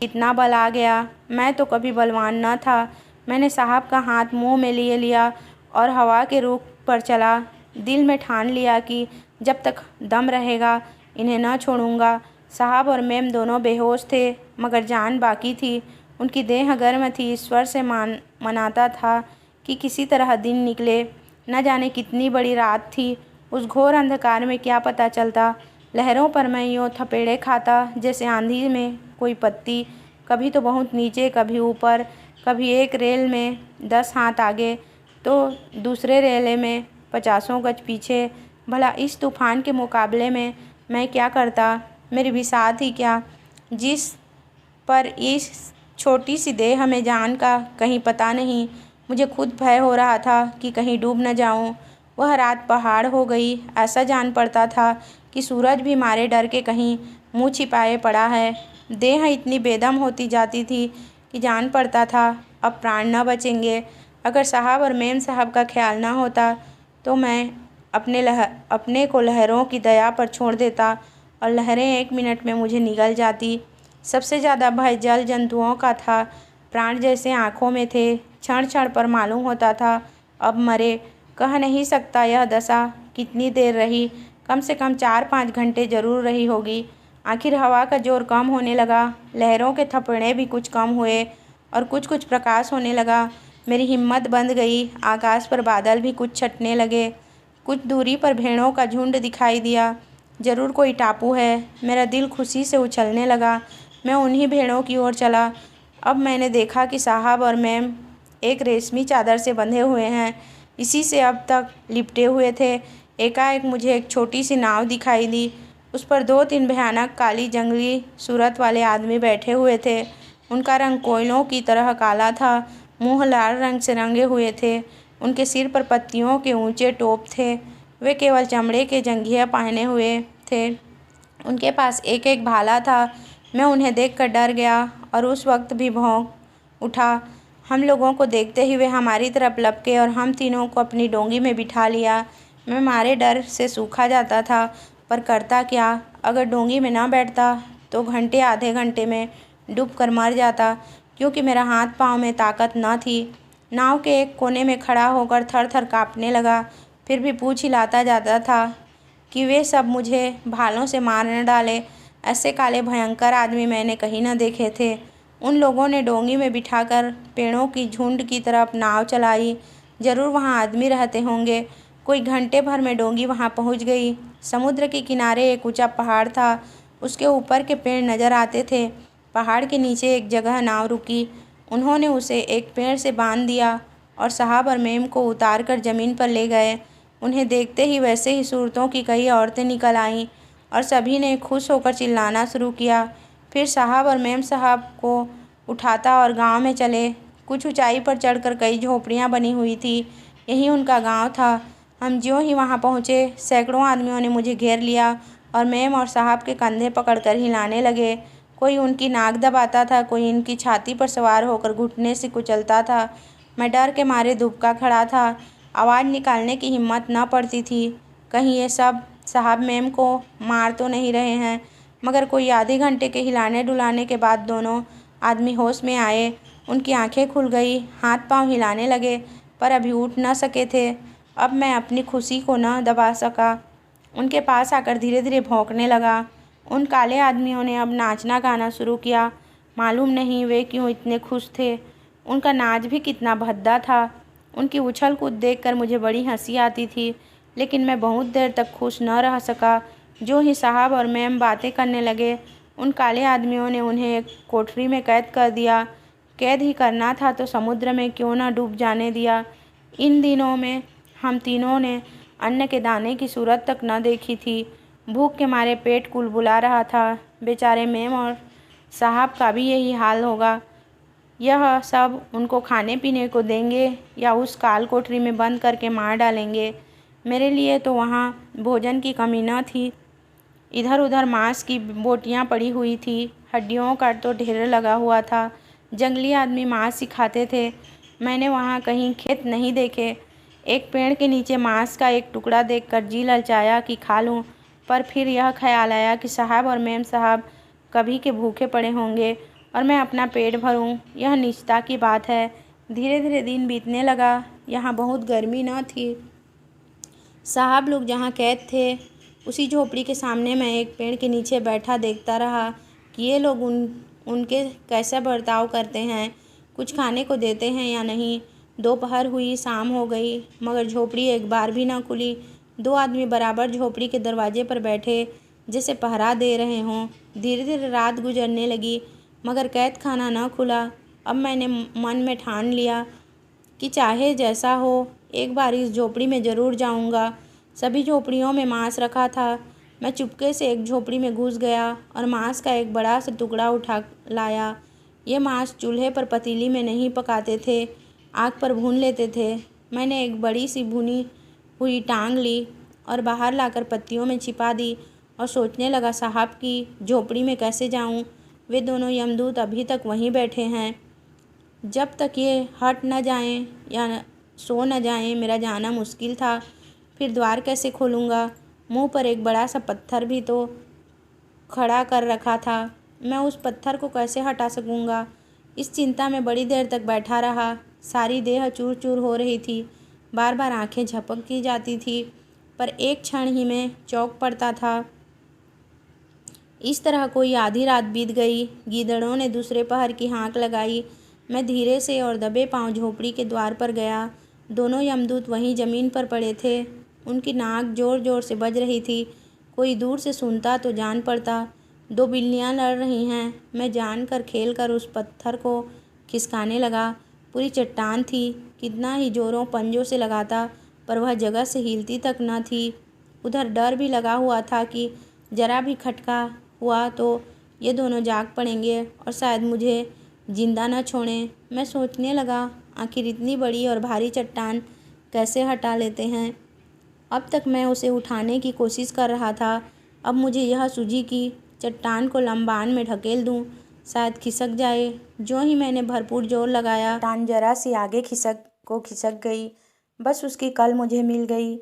इतना बल आ गया। मैं तो कभी बलवान न था। मैंने साहब का हाथ मुंह में लिए लिया और हवा के रुख पर चला। दिल में ठान लिया कि जब तक दम रहेगा इन्हें न छोड़ूंगा। साहब और मैम दोनों बेहोश थे, मगर जान बाकी थी। उनकी देह गर्म थी। ईश्वर से मनाता था कि किसी तरह दिन निकले। न जाने कितनी बड़ी रात थी। उस घोर अंधकार में क्या पता चलता। लहरों पर मैं यूँ थपेड़े खाता जैसे आंधी में कोई पत्ती। कभी तो बहुत नीचे, कभी ऊपर, कभी एक रेल में 10 हाथ आगे तो दूसरे रेले में 50 गज पीछे। भला इस तूफान के मुकाबले में मैं क्या करता? मेरी बिसात ही क्या, जिस पर इस छोटी सी देह में जान का कहीं पता नहीं। मुझे खुद भय हो रहा था कि कहीं डूब न जाऊं। वह रात पहाड़ हो गई। ऐसा जान पड़ता था कि सूरज भी मारे डर के कहीं मुँह छिपाए पड़ा है। देह इतनी बेदम होती जाती थी कि जान पड़ता था अब प्राण न बचेंगे। अगर साहब और मैम साहब का ख्याल ना होता तो मैं अपने को लहरों की दया पर छोड़ देता और लहरें 1 मिनट में मुझे निगल जाती। सबसे ज़्यादा भय जल जंतुओं का था। प्राण जैसे आँखों में थे। क्षण क्षण पर मालूम होता था अब मरे। कह नहीं सकता यह दशा कितनी देर रही, कम से कम 4-5 घंटे ज़रूर रही होगी। आखिर हवा का जोर कम होने लगा, लहरों के थपेड़े भी कुछ कम हुए और कुछ कुछ प्रकाश होने लगा। मेरी हिम्मत बंध गई। आकाश पर बादल भी कुछ छटने लगे। कुछ दूरी पर भेड़ों का झुंड दिखाई दिया। ज़रूर कोई टापू है। मेरा दिल खुशी से उछलने लगा। मैं उन्हीं भेड़ों की ओर चला। अब मैंने देखा कि साहब और मैम एक रेशमी चादर से बंधे हुए हैं, इसी से अब तक लिपटे हुए थे। एकाएक मुझे एक छोटी सी नाव दिखाई दी। उस पर 2-3 भयानक काली जंगली सूरत वाले आदमी बैठे हुए थे। उनका रंग कोयलों की तरह काला था। मुंह लाल रंग से रंगे हुए थे। उनके सिर पर पत्तियों के ऊंचे टोप थे। वे केवल चमड़े के जंघिया पहने हुए थे। उनके पास एक एक भाला था। मैं उन्हें देखकर डर गया और उस वक्त भी भौंक उठा। हम लोगों को देखते ही वे हमारी तरफ लपके और हम तीनों को अपनी डोंगी में बिठा लिया। मैं मारे डर से सूखा जाता था, पर करता क्या। अगर डोंगी में न बैठता तो घंटे आधे घंटे में डूब कर मर जाता, क्योंकि मेरा हाथ पाँव में ताकत न थी। नाव के एक कोने में खड़ा होकर थर थर काँपने लगा, फिर भी पूँछ हिलाता जाता था कि वे सब मुझे भालों से मार न डाले। ऐसे काले भयंकर आदमी मैंने कहीं न देखे थे। उन लोगों ने डोंगी में बिठाकर पेड़ों की झुंड की तरफ नाव चलाई। ज़रूर वहाँ आदमी रहते होंगे। कोई घंटे भर में डोंगी वहाँ पहुँच गई। समुद्र के किनारे एक ऊंचा पहाड़ था। उसके ऊपर के पेड़ नज़र आते थे। पहाड़ के नीचे एक जगह नाव रुकी। उन्होंने उसे एक पेड़ से बांध दिया और साहब और मेम को उतार कर ज़मीन पर ले गए। उन्हें देखते ही वैसे ही सूरतों की कई औरतें निकल आईं और सभी ने खुश होकर चिल्लाना शुरू किया। फिर साहब और मेम साहब को उठाता और गांव में चले। कुछ ऊंचाई पर चढ़कर कई झोपड़ियां बनी हुई थी। यही उनका गांव था। हम ज्यों ही वहां पहुंचे, सैकड़ों आदमियों ने मुझे घेर लिया और मेम और साहब के कंधे पकड़कर हिलाने लगे। कोई उनकी नाक दबाता था, कोई इनकी छाती पर सवार होकर घुटने से कुचलता था। मैं डर के मारे दुबका खड़ा था। आवाज़ निकालने की हिम्मत न पड़ती थी। कहीं ये सब साहब मेम को मार तो नहीं रहे हैं। मगर कोई आधे घंटे के हिलाने डुलाने के बाद दोनों आदमी होश में आए। उनकी आंखें खुल गई, हाथ पांव हिलाने लगे, पर अभी उठ न सके थे। अब मैं अपनी खुशी को न दबा सका। उनके पास आकर धीरे धीरे भौंकने लगा। उन काले आदमियों ने अब नाचना गाना शुरू किया। मालूम नहीं वे क्यों इतने खुश थे। उनका नाच भी कितना भद्दा था। उनकी उछल कूद देखकर मुझे बड़ी हंसी आती थी, लेकिन मैं बहुत देर तक खुश न रह सका। जो ही साहब और मैम बातें करने लगे, उन काले आदमियों ने उन्हें एक कोठरी में कैद कर दिया। कैद ही करना था तो समुद्र में क्यों न डूब जाने दिया। इन दिनों में हम तीनों ने अन्न के दाने की सूरत तक न देखी थी। भूख के मारे पेट कुलबुला रहा था। बेचारे मैम और साहब का भी यही हाल होगा। यह सब उनको खाने पीने को देंगे या उस काल कोठरी में बंद करके मार डालेंगे। मेरे लिए तो वहाँ भोजन की कमी न थी। इधर उधर मांस की बोटियाँ पड़ी हुई थी। हड्डियों का तो ढेर लगा हुआ था। जंगली आदमी मांस ही खाते थे। मैंने वहाँ कहीं खेत नहीं देखे। एक पेड़ के नीचे मांस का एक टुकड़ा देखकर जी ललचाया कि खा लूँ, पर फिर यह ख्याल आया कि साहब और मैम साहब कभी के भूखे पड़े होंगे और मैं अपना पेट भरूं। यह निश्चिंता की बात है। धीरे धीरे दिन बीतने लगा। यहाँ बहुत गर्मी न थी। साहब लोग जहाँ कैद थे, उसी झोपड़ी के सामने मैं एक पेड़ के नीचे बैठा देखता रहा कि ये लोग उनके कैसा बर्ताव करते हैं, कुछ खाने को देते हैं या नहीं। दोपहर हुई, शाम हो गई, मगर झोपड़ी एक बार भी न खुली। 2 आदमी बराबर झोपड़ी के दरवाजे पर बैठे, जैसे पहरा दे रहे हों। धीरे धीरे रात गुजरने लगी, मगर कैद खाना न खुला। अब मैंने मन में ठान लिया कि चाहे जैसा हो, एक बार इस झोपड़ी में ज़रूर जाऊंगा। सभी झोपड़ियों में मांस रखा था। मैं चुपके से एक झोपड़ी में घुस गया और मांस का एक बड़ा सा टुकड़ा उठा लाया। ये मांस चूल्हे पर पतीली में नहीं पकाते थे, आग पर भून लेते थे। मैंने एक बड़ी सी भुनी हुई टांग ली और बाहर लाकर पत्तियों में छिपा दी और सोचने लगा साहब की झोपड़ी में कैसे जाऊं। वे दोनों यमदूत अभी तक वहीं बैठे हैं। जब तक ये हट न जाएं या सो न जाएं, मेरा जाना मुश्किल था। फिर द्वार कैसे खोलूँगा। मुंह पर एक बड़ा सा पत्थर भी तो खड़ा कर रखा था। मैं उस पत्थर को कैसे हटा सकूँगा? इस चिंता में बड़ी देर तक बैठा रहा। सारी देह चूर चूर हो रही थी। बार बार आंखें झपकी जाती थी, पर एक क्षण ही में चौंक पड़ता था। इस तरह कोई आधी रात बीत गई। गीदड़ों ने दूसरे पहर की हाँक लगाई। मैं धीरे से और दबे पांव झोपड़ी के द्वार पर गया। दोनों यमदूत वहीं ज़मीन पर पड़े थे। उनकी नाक जोर जोर से बज रही थी। कोई दूर से सुनता तो जान पड़ता। दो बिल्लियाँ लड़ रही हैं। मैं जानकर खेल कर उस पत्थर को खिसकाने लगा। पूरी चट्टान थी। कितना ही जोरों पंजों से लगाता, पर वह जगह से हिलती तक न थी। उधर डर भी लगा हुआ था कि जरा भी खटका हुआ तो ये दोनों जाग पड़ेंगे और शायद मुझे जिंदा न छोड़ें। मैं सोचने लगा, आखिर इतनी बड़ी और भारी चट्टान कैसे हटा लेते हैं। अब तक मैं उसे उठाने की कोशिश कर रहा था। अब मुझे यह सूझी कि चट्टान को लंबान में ढकेल दूं, शायद खिसक जाए। जो ही मैंने भरपूर जोर लगाया, चट्टान जरा सी आगे खिसक गई। बस उसकी कल मुझे मिल गई।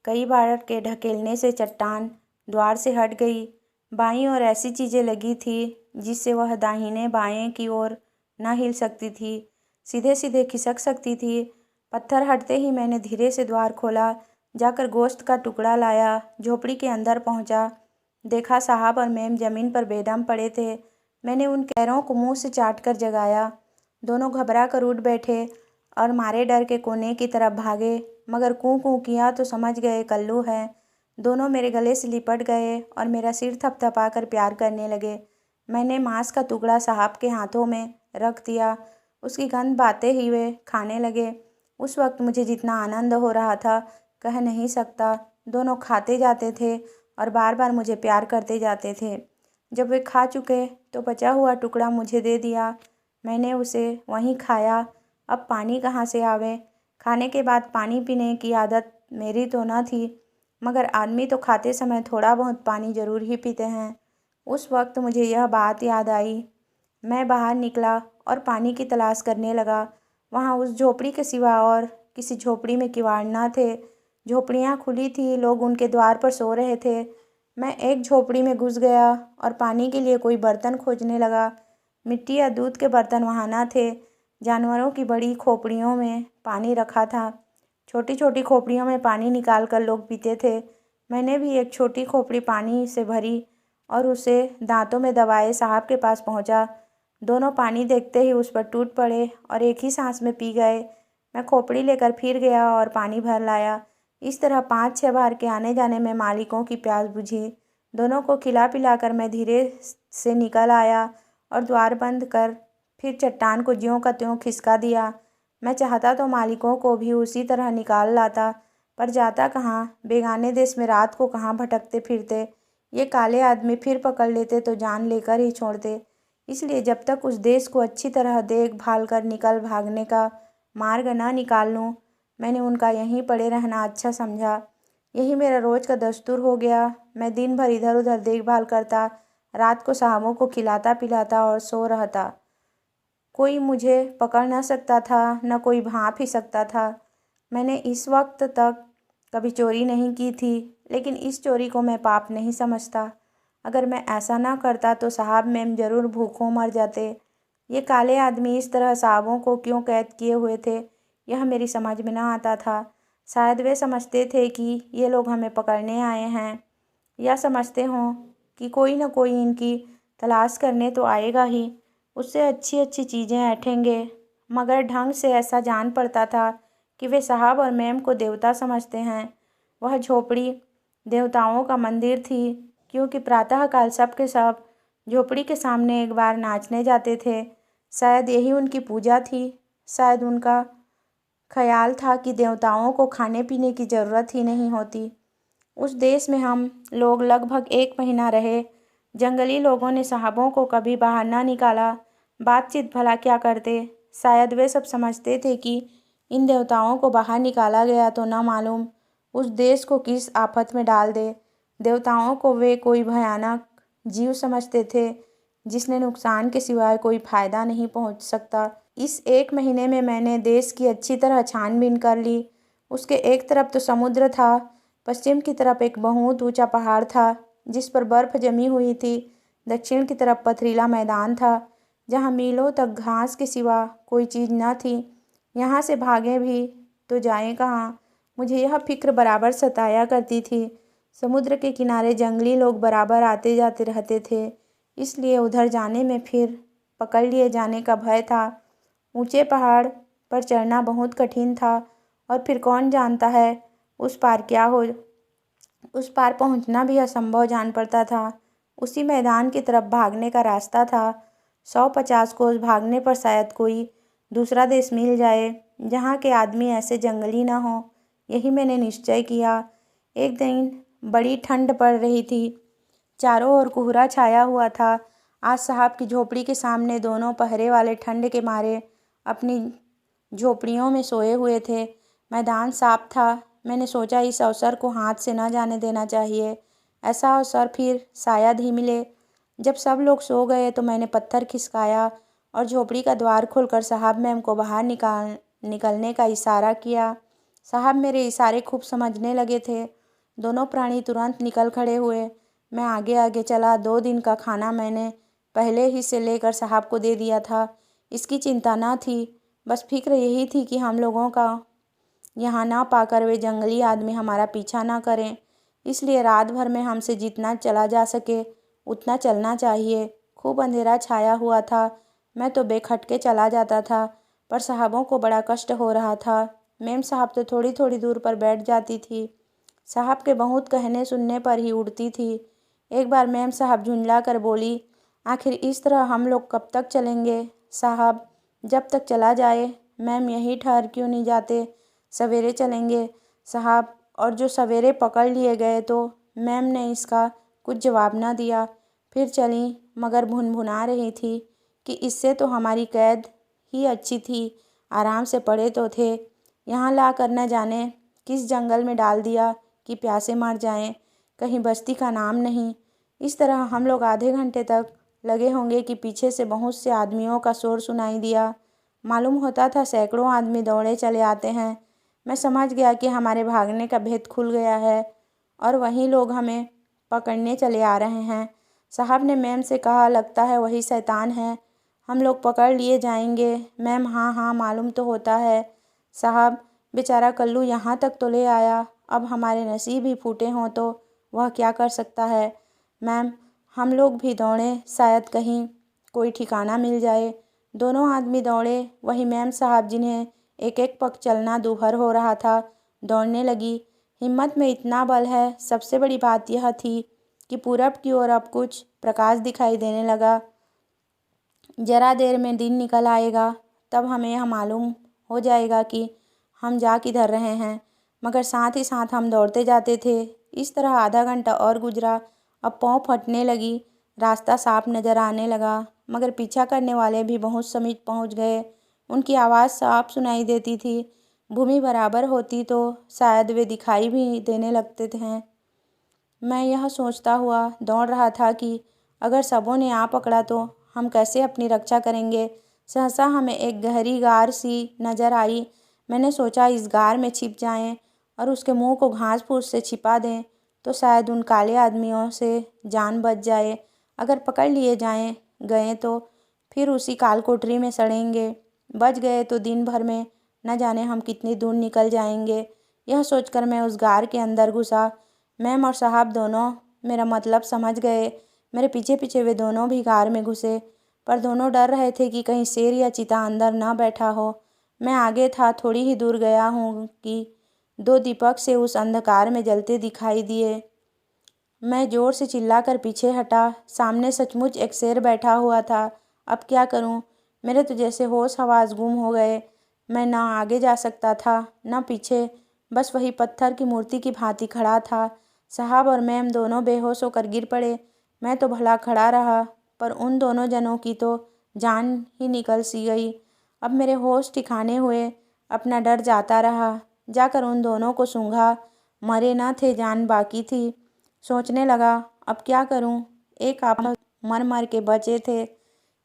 कई बार के ढकेलने से चट्टान द्वार से हट गई। बाईं ओर ऐसी चीज़ें लगी थी जिससे वह दाहिने बाएं की ओर न हिल सकती थी, सीधे सीधे खिसक सकती थी। पत्थर हटते ही मैंने धीरे से द्वार खोला, जाकर गोश्त का टुकड़ा लाया। झोपड़ी के अंदर पहुंचा, देखा साहब और मैम जमीन पर बेदम पड़े थे। मैंने उन पैरों को मुंह से चाट कर जगाया। दोनों घबरा कर उठ बैठे और मारे डर के कोने की तरफ भागे, मगर कूं कूं किया तो समझ गए कल्लू है। दोनों मेरे गले से लिपट गए और मेरा सिर थपथपा कर प्यार करने लगे। मैंने मांस का टुकड़ा साहब के हाथों में रख दिया। उसकी गंध पाते ही वे खाने लगे। उस वक्त मुझे जितना आनंद हो रहा था कह नहीं सकता। दोनों खाते जाते थे और बार बार मुझे प्यार करते जाते थे। जब वे खा चुके तो बचा हुआ टुकड़ा मुझे दे दिया। मैंने उसे वहीं खाया। अब पानी कहाँ से आवे? खाने के बाद पानी पीने की आदत मेरी तो न थी, मगर आदमी तो खाते समय थोड़ा बहुत पानी ज़रूर ही पीते हैं। उस वक्त मुझे यह बात याद आई। मैं बाहर निकला और पानी की तलाश करने लगा। वहाँ उस झोपड़ी के सिवा और किसी झोपड़ी में किवाड़ न थे। झोपड़ियाँ खुली थी, लोग उनके द्वार पर सो रहे थे। मैं एक झोपड़ी में घुस गया और पानी के लिए कोई बर्तन खोजने लगा। मिट्टी या दूध के बर्तन वहाँ न थे। जानवरों की बड़ी खोपड़ियों में पानी रखा था। छोटी छोटी खोपड़ियों में पानी निकाल कर लोग पीते थे। मैंने भी एक छोटी खोपड़ी पानी से भरी और उसे दांतों में दबाए साहब के पास पहुंचा। दोनों पानी देखते ही उस पर टूट पड़े और एक ही सांस में पी गए। मैं खोपड़ी लेकर फिर गया और पानी भर लाया। इस तरह 5-6 बार के आने जाने में मालिकों की प्यास बुझी। दोनों को खिला पिलाकर मैं धीरे से निकल आया और द्वार बंद कर फिर चट्टान को ज्यों का त्यों खिसका दिया। मैं चाहता तो मालिकों को भी उसी तरह निकाल लाता, पर जाता कहाँ? बेगाने देश में रात को कहाँ भटकते फिरते। ये काले आदमी फिर पकड़ लेते तो जान लेकर ही छोड़ते। इसलिए जब तक उस देश को अच्छी तरह देखभाल कर निकल भागने का मार्ग न निकाल लूँ, मैंने उनका यहीं पड़े रहना अच्छा समझा। यही मेरा रोज़ का दस्तूर हो गया। मैं दिन भर इधर उधर देखभाल करता, रात को साहबों को खिलाता पिलाता और सो रहता। कोई मुझे पकड़ न सकता था, न कोई भांप ही सकता था। मैंने इस वक्त तक कभी चोरी नहीं की थी, लेकिन इस चोरी को मैं पाप नहीं समझता। अगर मैं ऐसा ना करता तो साहब मैम ज़रूर भूखों मर जाते। ये काले आदमी इस तरह साहबों को क्यों कैद किए हुए थे, यह मेरी समझ में ना आता था। शायद वे समझते थे कि ये लोग हमें पकड़ने आए हैं, या समझते हों कि कोई न कोई इनकी तलाश करने तो आएगा ही, उससे अच्छी अच्छी चीज़ें ऐंठेंगे। मगर ढंग से ऐसा जान पड़ता था कि वे साहब और मैम को देवता समझते हैं। वह झोपड़ी देवताओं का मंदिर थी, क्योंकि प्रातःकाल सब के सब झोपड़ी के सामने एक बार नाचने जाते थे। शायद यही उनकी पूजा थी। शायद उनका ख्याल था कि देवताओं को खाने पीने की ज़रूरत ही नहीं होती। उस देश में हम लोग लगभग 1 महीना रहे। जंगली लोगों ने साहबों को कभी बाहर ना निकाला। बातचीत भला क्या करते? शायद वे सब समझते थे कि इन देवताओं को बाहर निकाला गया तो न मालूम उस देश को किस आफत में डाल दे। देवताओं को वे कोई भयानक जीव समझते थे, जिसने नुकसान के सिवाय कोई फायदा नहीं पहुंच सकता। इस 1 महीने में मैंने देश की अच्छी तरह छानबीन कर ली। उसके एक तरफ तो समुद्र था, पश्चिम की तरफ एक बहुत ऊंचा पहाड़ था, जिस पर बर्फ़ जमी हुई थी। दक्षिण की तरफ पथरीला मैदान था जहाँ मीलों तक घास के सिवा कोई चीज़ न थी। यहाँ से भागें भी तो जाएं कहाँ? मुझे यह फिक्र बराबर सताया करती थी। समुद्र के किनारे जंगली लोग बराबर आते जाते रहते थे, इसलिए उधर जाने में फिर पकड़ लिए जाने का भय था। ऊंचे पहाड़ पर चढ़ना बहुत कठिन था और फिर कौन जानता है उस पार क्या हो। उस पार पहुंचना भी असंभव जान पड़ता था। उसी मैदान की तरफ भागने का रास्ता था। 150 कोस भागने पर शायद कोई दूसरा देश मिल जाए जहाँ के आदमी ऐसे जंगली न हो। यही मैंने निश्चय किया। एक दिन बड़ी ठंड पड़ रही थी। चारों ओर कोहरा छाया हुआ था। आज साहब की झोपड़ी के सामने दोनों पहरे वाले ठंड के मारे अपनी झोपड़ियों में सोए हुए थे। मैदान साफ था। मैंने सोचा इस अवसर को हाथ से न जाने देना चाहिए। ऐसा अवसर फिर शायद ही मिले। जब सब लोग सो गए तो मैंने पत्थर खिसकाया और झोपड़ी का द्वार खोलकर साहब मैम को बाहर निकलने का इशारा किया। साहब मेरे इशारे खूब समझने लगे थे। दोनों प्राणी तुरंत निकल खड़े हुए। मैं आगे आगे चला। 2 दिन का खाना मैंने पहले ही से लेकर साहब को दे दिया था। इसकी चिंता न थी, बस फिक्र यही थी कि हम लोगों का यहाँ ना पाकर वे जंगली आदमी हमारा पीछा ना करें। इसलिए रात भर में हमसे जितना चला जा सके उतना चलना चाहिए। खूब अंधेरा छाया हुआ था। मैं तो बेखटके चला जाता था, पर साहबों को बड़ा कष्ट हो रहा था। मेम साहब तो थोड़ी थोड़ी दूर पर बैठ जाती थी। साहब के बहुत कहने सुनने पर ही उड़ती थी। एक बार मेम साहब झुंझला कर बोली, आखिर इस तरह हम लोग कब तक चलेंगे साहब? जब तक चला जाए। मैम यहीं ठहर क्यों नहीं जाते? सवेरे चलेंगे साहब। और जो सवेरे पकड़ लिए गए तो मैम ने इसका कुछ जवाब न दिया। फिर चली, मगर भुनभुना रही थी कि इससे तो हमारी कैद ही अच्छी थी। आराम से पड़े तो थे। यहाँ ला कर न जाने किस जंगल में डाल दिया कि प्यासे मर जाएं। कहीं बस्ती का नाम नहीं। इस तरह हम लोग आधे घंटे तक लगे होंगे कि पीछे से बहुत से आदमियों का शोर सुनाई दिया। मालूम होता था सैकड़ों आदमी दौड़े चले आते हैं। मैं समझ गया कि हमारे भागने का भेद खुल गया है और वही लोग हमें पकड़ने चले आ रहे हैं। साहब ने मैम से कहा, लगता है वही शैतान है, हम लोग पकड़ लिए जाएंगे। मैम, हाँ हाँ मालूम तो होता है साहब। बेचारा कल्लू यहाँ तक तो ले आया। अब हमारे नसीब ही फूटे हों तो वह क्या कर सकता है। मैम, हम लोग भी दौड़े, शायद कहीं कोई ठिकाना मिल जाए। दोनों आदमी दौड़े। वही मैम साहब, जिन्हें एक एक पग चलना दूभर हो रहा था, दौड़ने लगी। हिम्मत में इतना बल है। सबसे बड़ी बात यह थी कि पूरब की ओर अब कुछ प्रकाश दिखाई देने लगा। जरा देर में दिन निकल आएगा, तब हमें यह मालूम हो जाएगा कि हम जा किधर रहे हैं। मगर साथ ही साथ हम दौड़ते जाते थे। इस तरह आधा घंटा और गुजरा। अब पाँव फटने लगी। रास्ता साफ नज़र आने लगा, मगर पीछा करने वाले भी बहुत समीप पहुंच गए। उनकी आवाज़ साफ सुनाई देती थी। भूमि बराबर होती तो शायद वे दिखाई भी देने लगते थे। मैं यह सोचता हुआ दौड़ रहा था कि अगर सबों ने आ पकड़ा तो हम कैसे अपनी रक्षा करेंगे। सहसा हमें एक गहरी गार सी नज़र आई। मैंने सोचा इस गार में छिप जाएं और उसके मुंह को घास फूस से छिपा दें तो शायद उन काले आदमियों से जान बच जाए। अगर पकड़ लिए गए तो फिर उसी काल कोठरी में सड़ेंगे। बच गए तो दिन भर में न जाने हम कितनी दूर निकल जाएंगे। यह सोचकर मैं उस गार के अंदर घुसा। मैम और साहब दोनों मेरा मतलब समझ गए। मेरे पीछे पीछे वे दोनों भी गार में घुसे, पर दोनों डर रहे थे कि कहीं शेर या चीता अंदर न बैठा हो। मैं आगे था। थोड़ी ही दूर गया हूँ कि 2 दीपक से उस अंधकार में जलते दिखाई दिए। मैं ज़ोर से चिल्लाकर पीछे हटा। सामने सचमुच एक शेर बैठा हुआ था। अब क्या करूँ? मेरे तो जैसे होश हवास गुम हो गए। मैं न आगे जा सकता था न पीछे, बस वही पत्थर की मूर्ति की भांति खड़ा था। साहब और मैम दोनों बेहोश होकर गिर पड़े। मैं तो भला खड़ा रहा, पर उन दोनों जनों की तो जान ही निकल सी गई। अब मेरे होश ठिकाने हुए। अपना डर जाता रहा। जाकर उन दोनों को सूंघा। मरे न थे, जान बाकी थी। सोचने लगा, अब क्या करूं? एक आप मर मर के बचे थे।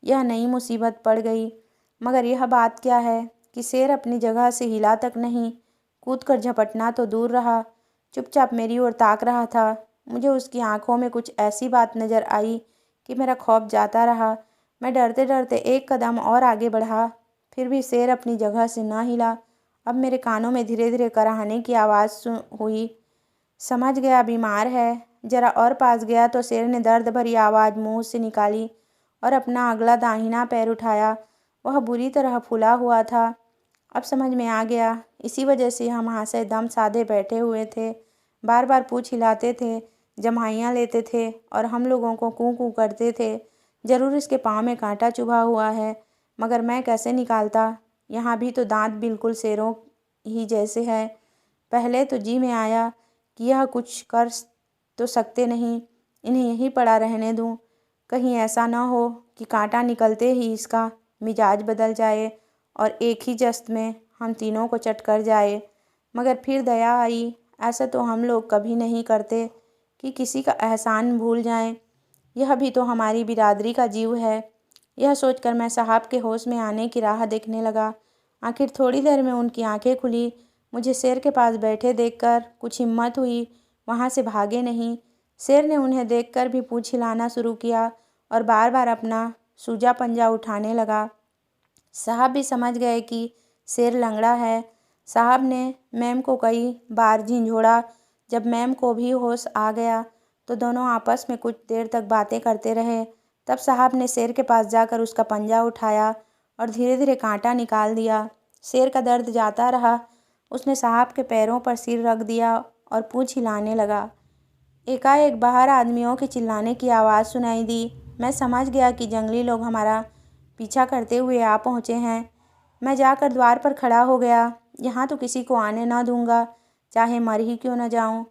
यह नई मुसीबत पड़ गई। मगर यह बात क्या है कि शेर अपनी जगह से हिला तक नहीं। कूद कर झपटना तो दूर रहा, चुपचाप मेरी ओर ताक रहा था। मुझे उसकी आंखों में कुछ ऐसी बात नज़र आई कि मेरा खौफ जाता रहा। मैं डरते डरते एक कदम और आगे बढ़ा, फिर भी शेर अपनी जगह से न हिला। अब मेरे कानों में धीरे धीरे कराहने की आवाज़ हुई। समझ गया बीमार है। जरा और पास गया तो शेर ने दर्द भरी आवाज़ मुंह से निकाली और अपना अगला दाहिना पैर उठाया। वह बुरी तरह फूला हुआ था। अब समझ में आ गया, इसी वजह से हम महाशय दम साधे बैठे हुए थे, बार बार पूँछ हिलाते थे, जम्हाइयाँ लेते थे और हम लोगों को कूँ कूँ करते थे। ज़रूर इसके पाँव में कांटा चुभा हुआ है, मगर मैं कैसे निकालता। यहाँ भी तो दांत बिल्कुल शेरों ही जैसे है। पहले तो जी में आया कि यह कुछ कर तो सकते नहीं, इन्हें यहीं पड़ा रहने दूँ। कहीं ऐसा न हो कि कांटा निकलते ही इसका मिजाज बदल जाए और एक ही जस्त में हम तीनों को चट कर जाए। मगर फिर दया आई, ऐसा तो हम लोग कभी नहीं करते कि किसी का एहसान भूल जाएं। यह भी तो हमारी बिरादरी का जीव है। यह सोचकर मैं साहब के होश में आने की राह देखने लगा। आखिर थोड़ी देर में उनकी आंखें खुली। मुझे शेर के पास बैठे देखकर कुछ हिम्मत हुई, वहाँ से भागे नहीं। शेर ने उन्हें देखकर भी पूँछ हिलाना शुरू किया और बार बार अपना सूजा पंजा उठाने लगा। साहब भी समझ गए कि शेर लंगड़ा है। साहब ने मैम को कई बार झिंझोड़ा। जब मैम को भी होश आ गया तो दोनों आपस में कुछ देर तक बातें करते रहे। तब साहब ने शेर के पास जाकर उसका पंजा उठाया और धीरे धीरे कांटा निकाल दिया। शेर का दर्द जाता रहा। उसने साहब के पैरों पर सिर रख दिया और पूँछ हिलाने लगा। एकाएक बाहर आदमियों के चिल्लाने की आवाज़ सुनाई दी। मैं समझ गया कि जंगली लोग हमारा पीछा करते हुए आ पहुँचे हैं। मैं जाकर द्वार पर खड़ा हो गया। यहाँ तो किसी को आने न दूंगा, चाहे मर ही क्यों न जाऊँ।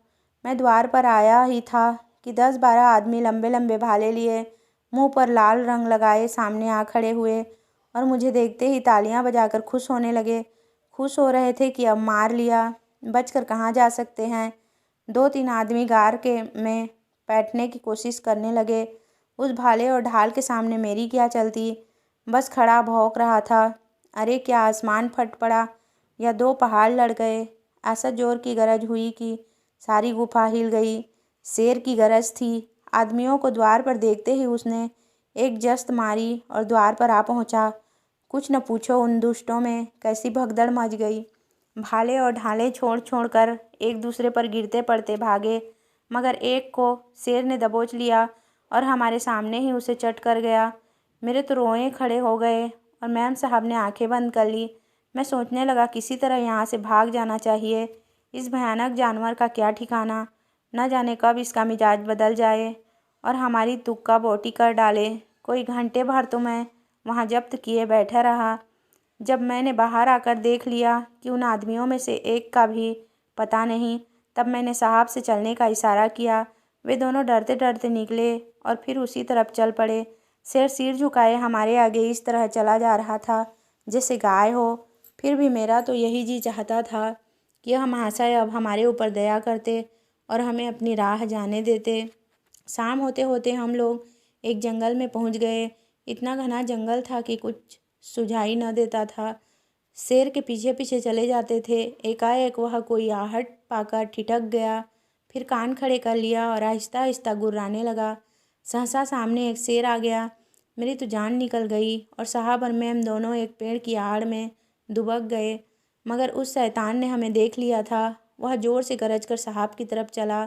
मैं द्वार पर आया ही था कि 10-12 आदमी लंबे लंबे भाले लिए, मुंह पर लाल रंग लगाए सामने आ खड़े हुए और मुझे देखते ही तालियां बजाकर खुश होने लगे। खुश हो रहे थे कि अब मार लिया, बचकर कहाँ जा सकते हैं। 2-3 आदमी गार के में बैठने की कोशिश करने लगे। उस भाले और ढाल के सामने मेरी क्या चलती। बस खड़ा भौंक रहा था। अरे क्या आसमान फट पड़ा या 2 पहाड़ लड़ गए। ऐसा जोर की गरज हुई कि सारी गुफा हिल गई। शेर की गरज थी। आदमियों को द्वार पर देखते ही उसने एक जस्त मारी और द्वार पर आ पहुंचा। कुछ न पूछो, उन दुष्टों में कैसी भगदड़ मच गई। भाले और ढाले छोड़ छोड़ कर एक दूसरे पर गिरते पड़ते भागे, मगर एक को शेर ने दबोच लिया और हमारे सामने ही उसे चट कर गया। मेरे तो रोए खड़े हो गए और मैम साहब ने आंखें बंद कर ली। मैं सोचने लगा किसी तरह यहाँ से भाग जाना चाहिए। इस भयानक जानवर का क्या ठिकाना, न जाने कब इसका मिजाज बदल जाए और हमारी तुक्का बोटी कर डाले। कोई घंटे भर तो मैं वहाँ जब्त किए बैठा रहा। जब मैंने बाहर आकर देख लिया कि उन आदमियों में से एक का भी पता नहीं, तब मैंने साहब से चलने का इशारा किया। वे दोनों डरते डरते निकले और फिर उसी तरफ चल पड़े। शेर सिर झुकाए हमारे आगे इस तरह चला जा रहा था जैसे गाय हो। फिर भी मेरा तो यही जी चाहता था कि यह महाशय अब हमारे ऊपर दया करते और हमें अपनी राह जाने देते। शाम होते होते हम लोग एक जंगल में पहुंच गए। इतना घना जंगल था कि कुछ सुझाई न देता था। शेर के पीछे पीछे चले जाते थे। एकाएक वह कोई आहट पाकर ठिठक गया, फिर कान खड़े कर लिया और आहिस्ता आहिस्ता गुर्राने लगा। सहसा सामने एक शेर आ गया। मेरी तो जान निकल गई और साहब और मैम दोनों एक पेड़ की आड़ में दुबक गए। मगर उस शैतान ने हमें देख लिया था। वह जोर से गरज कर साहब की तरफ चला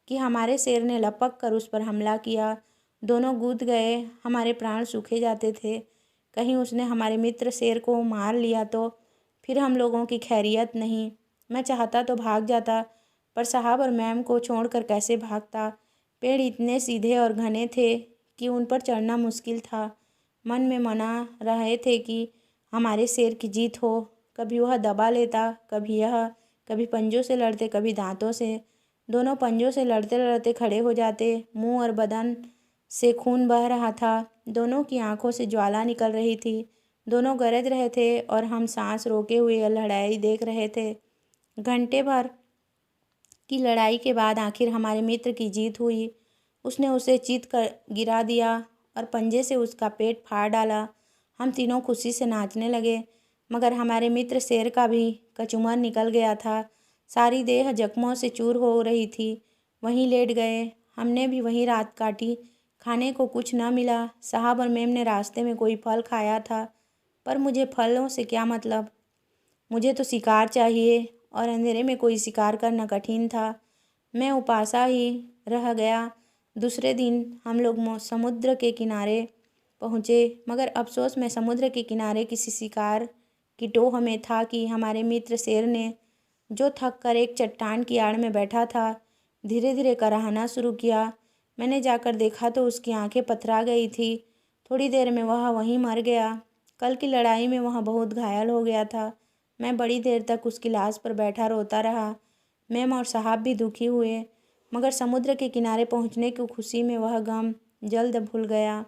कि हमारे शेर ने लपक कर उस पर हमला किया। दोनों कूद गए। हमारे प्राण सूखे जाते थे। कहीं उसने हमारे मित्र शेर को मार लिया तो फिर हम लोगों की खैरियत नहीं। मैं चाहता तो भाग जाता, पर साहब और मैम को छोड़कर कैसे भागता। पेड़ इतने सीधे और घने थे कि उन पर चढ़ना मुश्किल था। मन में मना रहे थे कि हमारे शेर की जीत हो। कभी वह दबा लेता, कभी यह, कभी पंजों से लड़ते, कभी दांतों से। दोनों पंजों से लड़ते लड़ते खड़े हो जाते। मुंह और बदन से खून बह रहा था। दोनों की आंखों से ज्वाला निकल रही थी। दोनों गरज रहे थे और हम सांस रोके हुए यह लड़ाई देख रहे थे। घंटे भर की लड़ाई के बाद आखिर हमारे मित्र की जीत हुई। उसने उसे चीत कर गिरा दिया और पंजे से उसका पेट फाड़ डाला। हम तीनों खुशी से नाचने लगे, मगर हमारे मित्र शेर का भी कचूमर निकल गया था। सारी देह जख्मों से चूर हो रही थी। वहीं लेट गए। हमने भी वहीं रात काटी। खाने को कुछ न मिला। साहब और मेम ने रास्ते में कोई फल खाया था, पर मुझे फलों से क्या मतलब। मुझे तो शिकार चाहिए, और अंधेरे में कोई शिकार करना कठिन था। मैं उपासा ही रह गया। दूसरे दिन हम लोग समुद्र के किनारे पहुँचे, मगर अफसोस मैं समुद्र के किनारे किसी शिकार की टोह में था कि हमारे मित्र शेर ने, जो थक कर एक चट्टान की आड़ में बैठा था, धीरे धीरे कराहना शुरू किया। मैंने जाकर देखा तो उसकी आंखें पथरा गई थी। थोड़ी देर में वह वहीं मर गया। कल की लड़ाई में वह बहुत घायल हो गया था। मैं बड़ी देर तक उसकी लाश पर बैठा रोता रहा। मैम और साहब भी दुखी हुए, मगर समुद्र के किनारे पहुंचने की खुशी में वह गम जल्द भूल गया।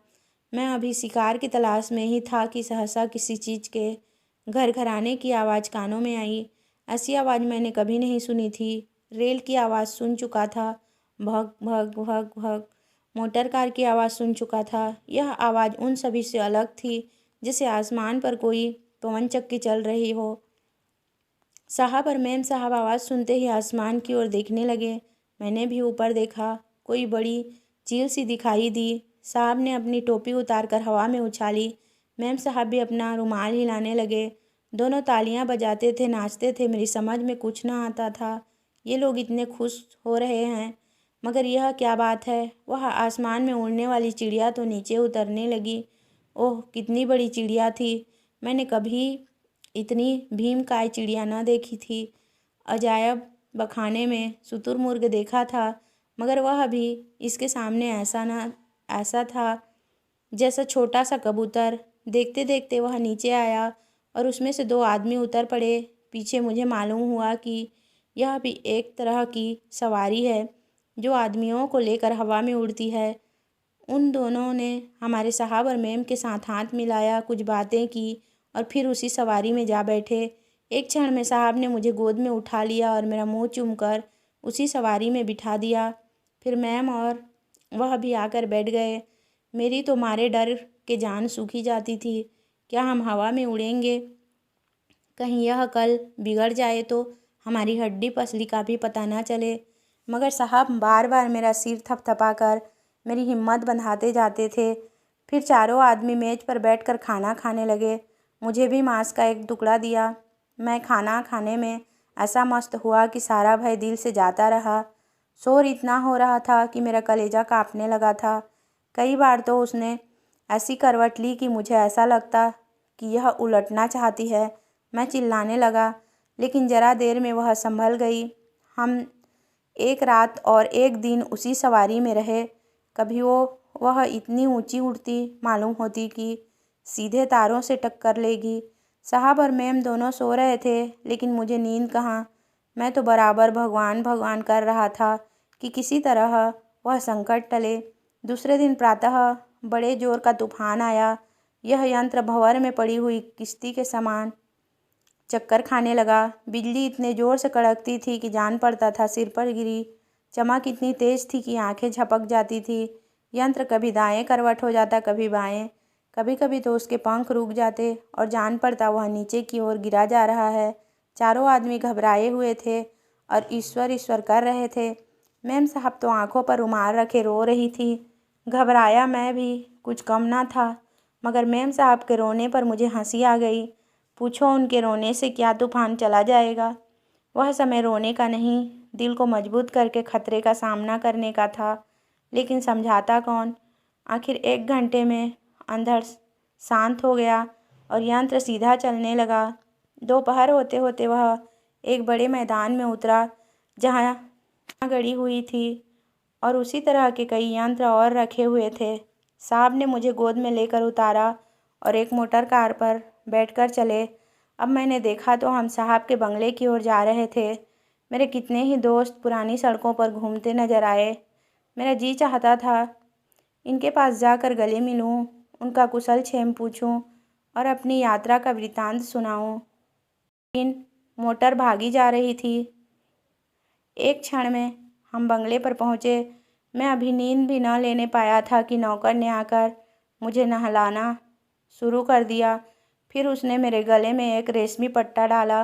मैं अभी शिकार की तलाश में ही था कि सहसा किसी चीज़ के घरघराने की आवाज़ कानों में आई। ऐसी आवाज़ मैंने कभी नहीं सुनी थी। रेल की आवाज़ सुन चुका था, भग भग भग भग। मोटर कार की आवाज़ सुन चुका था। यह आवाज़ उन सभी से अलग थी, जैसे आसमान पर कोई पवन चक्की चल रही हो। साहब और मेम साहब आवाज़ सुनते ही आसमान की ओर देखने लगे। मैंने भी ऊपर देखा। कोई बड़ी चील सी दिखाई दी। साहब ने अपनी टोपी उतारकर हवा में उछाली। मेम साहब भी अपना रुमाल हिलाने लगे। दोनों तालियां बजाते थे, नाचते थे। मेरी समझ में कुछ ना आता था। ये लोग इतने खुश हो रहे हैं, मगर यह क्या बात है। वह आसमान में उड़ने वाली चिड़िया तो नीचे उतरने लगी। ओह, कितनी बड़ी चिड़िया थी। मैंने कभी इतनी भीमकाय चिड़िया न देखी थी। अजायब बखाने में शुतुरमुर्ग देखा था, मगर वह भी इसके सामने ऐसा था जैसा छोटा सा कबूतर। देखते देखते वह नीचे आया और उसमें से 2 आदमी उतर पड़े। पीछे मुझे मालूम हुआ कि यह भी एक तरह की सवारी है जो आदमियों को लेकर हवा में उड़ती है। उन दोनों ने हमारे साहब और मेम के साथ हाथ मिलाया, कुछ बातें की और फिर उसी सवारी में जा बैठे। एक क्षण में साहब ने मुझे गोद में उठा लिया और मेरा मुंह चूमकर उसी सवारी में बिठा दिया। फिर मैम और वह भी आकर बैठ गए। मेरी तो मारे डर के जान सूखी जाती थी। क्या हम हवा में उड़ेंगे? कहीं यह कल बिगड़ जाए तो हमारी हड्डी पसली का भी पता ना चले। मगर साहब बार बार मेरा सिर थपथपाकर मेरी हिम्मत बंधाते जाते थे। फिर चारों आदमी मेज पर बैठकर खाना खाने लगे। मुझे भी मांस का एक टुकड़ा दिया। मैं खाना खाने में ऐसा मस्त हुआ कि सारा भय दिल से जाता रहा। शोर इतना हो रहा था कि मेरा कलेजा कांपने लगा था। कई बार तो उसने ऐसी करवट ली कि मुझे ऐसा लगता कि यह उलटना चाहती है। मैं चिल्लाने लगा, लेकिन जरा देर में वह संभल गई। हम एक रात और एक दिन उसी सवारी में रहे। कभी वह इतनी ऊंची उड़ती मालूम होती कि सीधे तारों से टक्कर लेगी। साहब और मेम दोनों सो रहे थे, लेकिन मुझे नींद कहाँ। मैं तो बराबर भगवान भगवान कर रहा था कि किसी तरह वह संकट टले। दूसरे दिन प्रातः बड़े जोर का तूफान आया। यह यंत्र भंवर में पड़ी हुई किश्ती के समान चक्कर खाने लगा। बिजली इतने जोर से कड़कती थी कि जान पड़ता था सिर पर गिरी। चमक इतनी तेज थी कि आंखें झपक जाती थी। यंत्र कभी दाएं करवट हो जाता, कभी बाएं। कभी कभी तो उसके पंख रुक जाते और जान पड़ता वह नीचे की ओर गिरा जा रहा है। चारों आदमी घबराए हुए थे और ईश्वर ईश्वर कर रहे थे। मेम साहब तो आंखों पर रुमाल रखे रो रही थी। घबराया मैं भी कुछ कम ना था, मगर मेम साहब के रोने पर मुझे हंसी आ गई। पूछो उनके रोने से क्या तूफान चला जाएगा। वह समय रोने का नहीं, दिल को मजबूत करके खतरे का सामना करने का था। लेकिन समझाता कौन। आखिर 1 घंटे में अंधड़ शांत हो गया और यंत्र सीधा चलने लगा। दोपहर होते होते वह एक बड़े मैदान में उतरा जहाँ गड़ी हुई थी और उसी तरह के कई यंत्र और रखे हुए थे। साहब ने मुझे गोद में लेकर उतारा और एक मोटर कार पर बैठकर चले। अब मैंने देखा तो हम साहब के बंगले की ओर जा रहे थे। मेरे कितने ही दोस्त पुरानी सड़कों पर घूमते नजर आए। मेरा जी चाहता था इनके पास जाकर गले मिलूं, उनका कुशल क्षेम पूछूं और अपनी यात्रा का वृतांत सुनाऊं। लेकिन मोटर भागी जा रही थी। एक क्षण में हम बंगले पर पहुंचे। मैं अभी नींद भी न लेने पाया था कि नौकर ने आकर मुझे नहलाना शुरू कर दिया। फिर उसने मेरे गले में एक रेशमी पट्टा डाला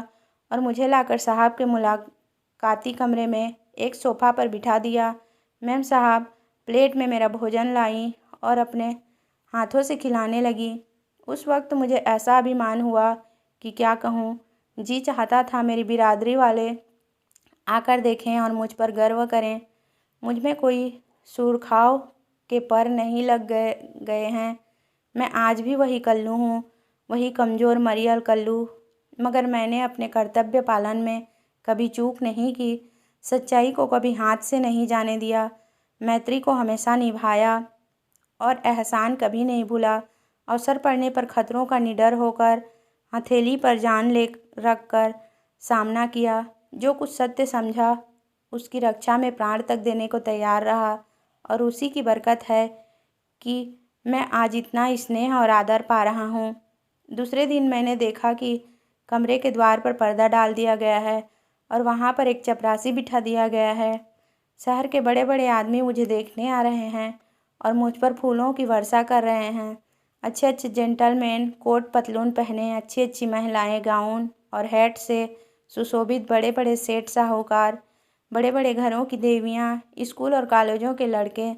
और मुझे लाकर साहब के मुलाकाती कमरे में एक सोफ़ा पर बिठा दिया। मैम साहब प्लेट में मेरा भोजन लाई और अपने हाथों से खिलाने लगी। उस वक्त मुझे ऐसा अभिमान हुआ कि क्या कहूँ। जी चाहता था मेरी बिरादरी वाले आकर देखें और मुझ पर गर्व करें। मुझ में कोई सुरखाव के पर नहीं लग गए हैं। मैं आज भी वही कल्लू हूँ, वही कमज़ोर मरियल कल्लू। मगर मैंने अपने कर्तव्य पालन में कभी चूक नहीं की, सच्चाई को कभी हाथ से नहीं जाने दिया, मैत्री को हमेशा निभाया और एहसान कभी नहीं भूला। अवसर पड़ने पर खतरों का निडर होकर हथेली पर जान ले रख कर सामना किया। जो कुछ सत्य समझा उसकी रक्षा में प्राण तक देने को तैयार रहा और उसी की बरकत है कि मैं आज इतना स्नेह और आदर पा रहा हूँ। दूसरे दिन मैंने देखा कि कमरे के द्वार पर पर्दा डाल दिया गया है और वहाँ पर एक चपरासी बिठा दिया गया है। शहर के बड़े बड़े आदमी मुझे देखने आ रहे हैं और मुझ पर फूलों की वर्षा कर रहे हैं। अच्छे अच्छे जेंटलमैन कोट पतलून पहने, अच्छी अच्छी महिलाएं गाउन और हैट से सुशोभित, बड़े बड़े सेठ साहूकार, बड़े बड़े घरों की देवियाँ, स्कूल और कॉलेजों के लड़के,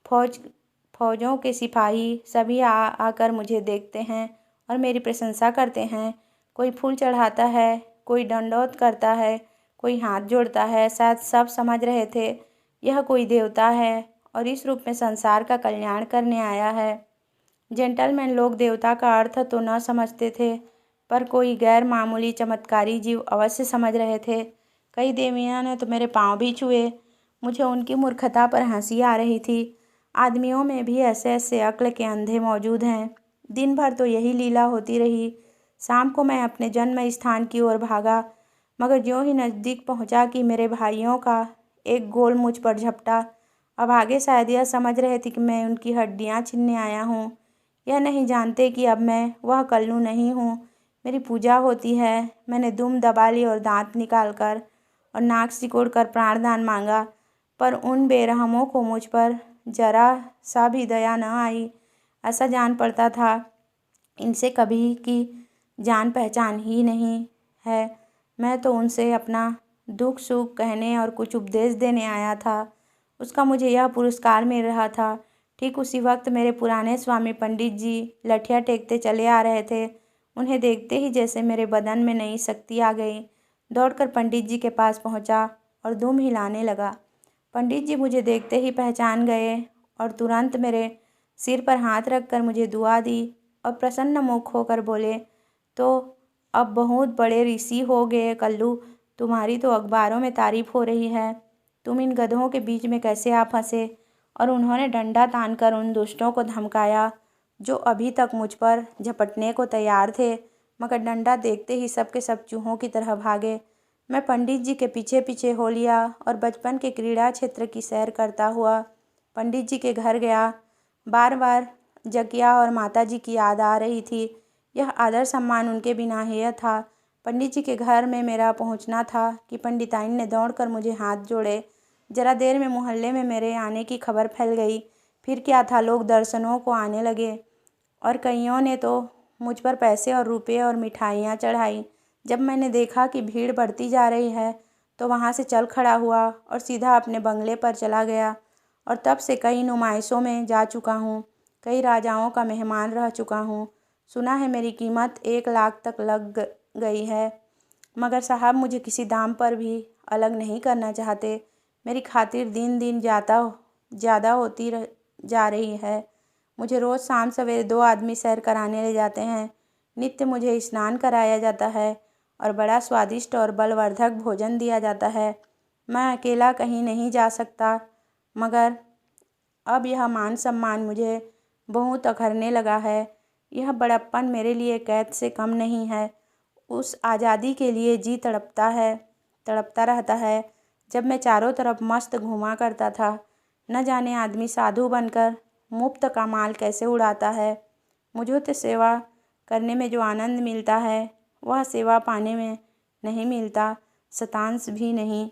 फौजों के सिपाही सभी आकर मुझे देखते हैं और मेरी प्रशंसा करते हैं। कोई फूल चढ़ाता है, कोई दंडौत करता है, कोई हाथ जोड़ता है। शायद सब समझ रहे थे यह कोई देवता है और इस रूप में संसार का कल्याण करने आया है। जेंटलमैन लोग देवता का अर्थ तो न समझते थे, पर कोई गैर मामूली चमत्कारी जीव अवश्य समझ रहे थे। कई देवियों ने तो मेरे पाँव भी छुए। मुझे उनकी मूर्खता पर हंसी आ रही थी। आदमियों में भी ऐसे ऐसे अक्ल के अंधे मौजूद हैं। दिन भर तो यही लीला होती रही। शाम को मैं अपने जन्म स्थान की ओर भागा, मगर ज्यों ही नज़दीक पहुंचा कि मेरे भाइयों का एक गोल मुझ पर झपटा। अब आगे शायद यह समझ रहे थे कि मैं उनकी हड्डियां छीनने आया हूँ। यह नहीं जानते कि अब मैं वह कल्लू नहीं हूँ। मेरी पूजा होती है। मैंने दुम दबा ली और दांत निकाल कर और नाक सिकोड़ कर प्राणदान मांगा, पर उन बेरहमों को मुझ पर जरा सा भी दया न आई। ऐसा जान पड़ता था इनसे कभी की जान पहचान ही नहीं है। मैं तो उनसे अपना दुख सुख कहने और कुछ उपदेश देने आया था। उसका मुझे यह पुरस्कार मिल रहा था। ठीक उसी वक्त मेरे पुराने स्वामी पंडित जी लठिया टेकते चले आ रहे थे। उन्हें देखते ही जैसे मेरे बदन में नई शक्ति आ गई। दौड़कर पंडित जी के पास पहुंचा और दुम हिलाने लगा। पंडित जी मुझे देखते ही पहचान गए और तुरंत मेरे सिर पर हाथ रखकर मुझे दुआ दी और प्रसन्न मुख होकर बोले, तो अब बहुत बड़े ऋषि हो गए कल्लू। तुम्हारी तो अखबारों में तारीफ हो रही है। तुम इन गधों के बीच में कैसे आ फंसे? और उन्होंने डंडा तानकर उन दुष्टों को धमकाया जो अभी तक मुझ पर झपटने को तैयार थे, मगर डंडा देखते ही सब के सब चूहों की तरह भागे। मैं पंडित जी के पीछे पीछे हो लिया और बचपन के क्रीड़ा क्षेत्र की सैर करता हुआ पंडित जी के घर गया। बार बार जकिया और माता जी की याद आ रही थी। यह आदर सम्मान उनके बिना हेय था। पंडित जी के घर में मेरा पहुंचना था कि पंडिताइन ने दौड़कर मुझे हाथ जोड़े। जरा देर में मोहल्ले में मेरे आने की खबर फैल गई। फिर क्या था, लोग दर्शनों को आने लगे और कईयों ने तो मुझ पर पैसे और रुपये और मिठाइयाँ चढ़ाई। जब मैंने देखा कि भीड़ बढ़ती जा रही है तो वहाँ से चल खड़ा हुआ और सीधा अपने बंगले पर चला गया। और तब से कई नुमाइशों में जा चुका हूँ, कई राजाओं का मेहमान रह चुका हूँ। सुना है मेरी कीमत 1 लाख तक लग गई है, मगर साहब मुझे किसी दाम पर भी अलग नहीं करना चाहते। मेरी खातिर दिन दिन ज़्यादा होती जा रही है। मुझे रोज़ शाम सवेरे 2 आदमी सैर कराने ले जाते हैं। नित्य मुझे स्नान कराया जाता है और बड़ा स्वादिष्ट और बलवर्धक भोजन दिया जाता है। मैं अकेला कहीं नहीं जा सकता, मगर अब यह मान सम्मान मुझे बहुत अखरने लगा है। यह बड़प्पन मेरे लिए कैद से कम नहीं है। उस आज़ादी के लिए जी तड़पता रहता है जब मैं चारों तरफ मस्त घूमा करता था। न जाने आदमी साधु बनकर मुफ्त का माल कैसे उड़ाता है। मुझे तो सेवा करने में जो आनंद मिलता है वह सेवा पाने में नहीं मिलता, शतांश भी नहीं।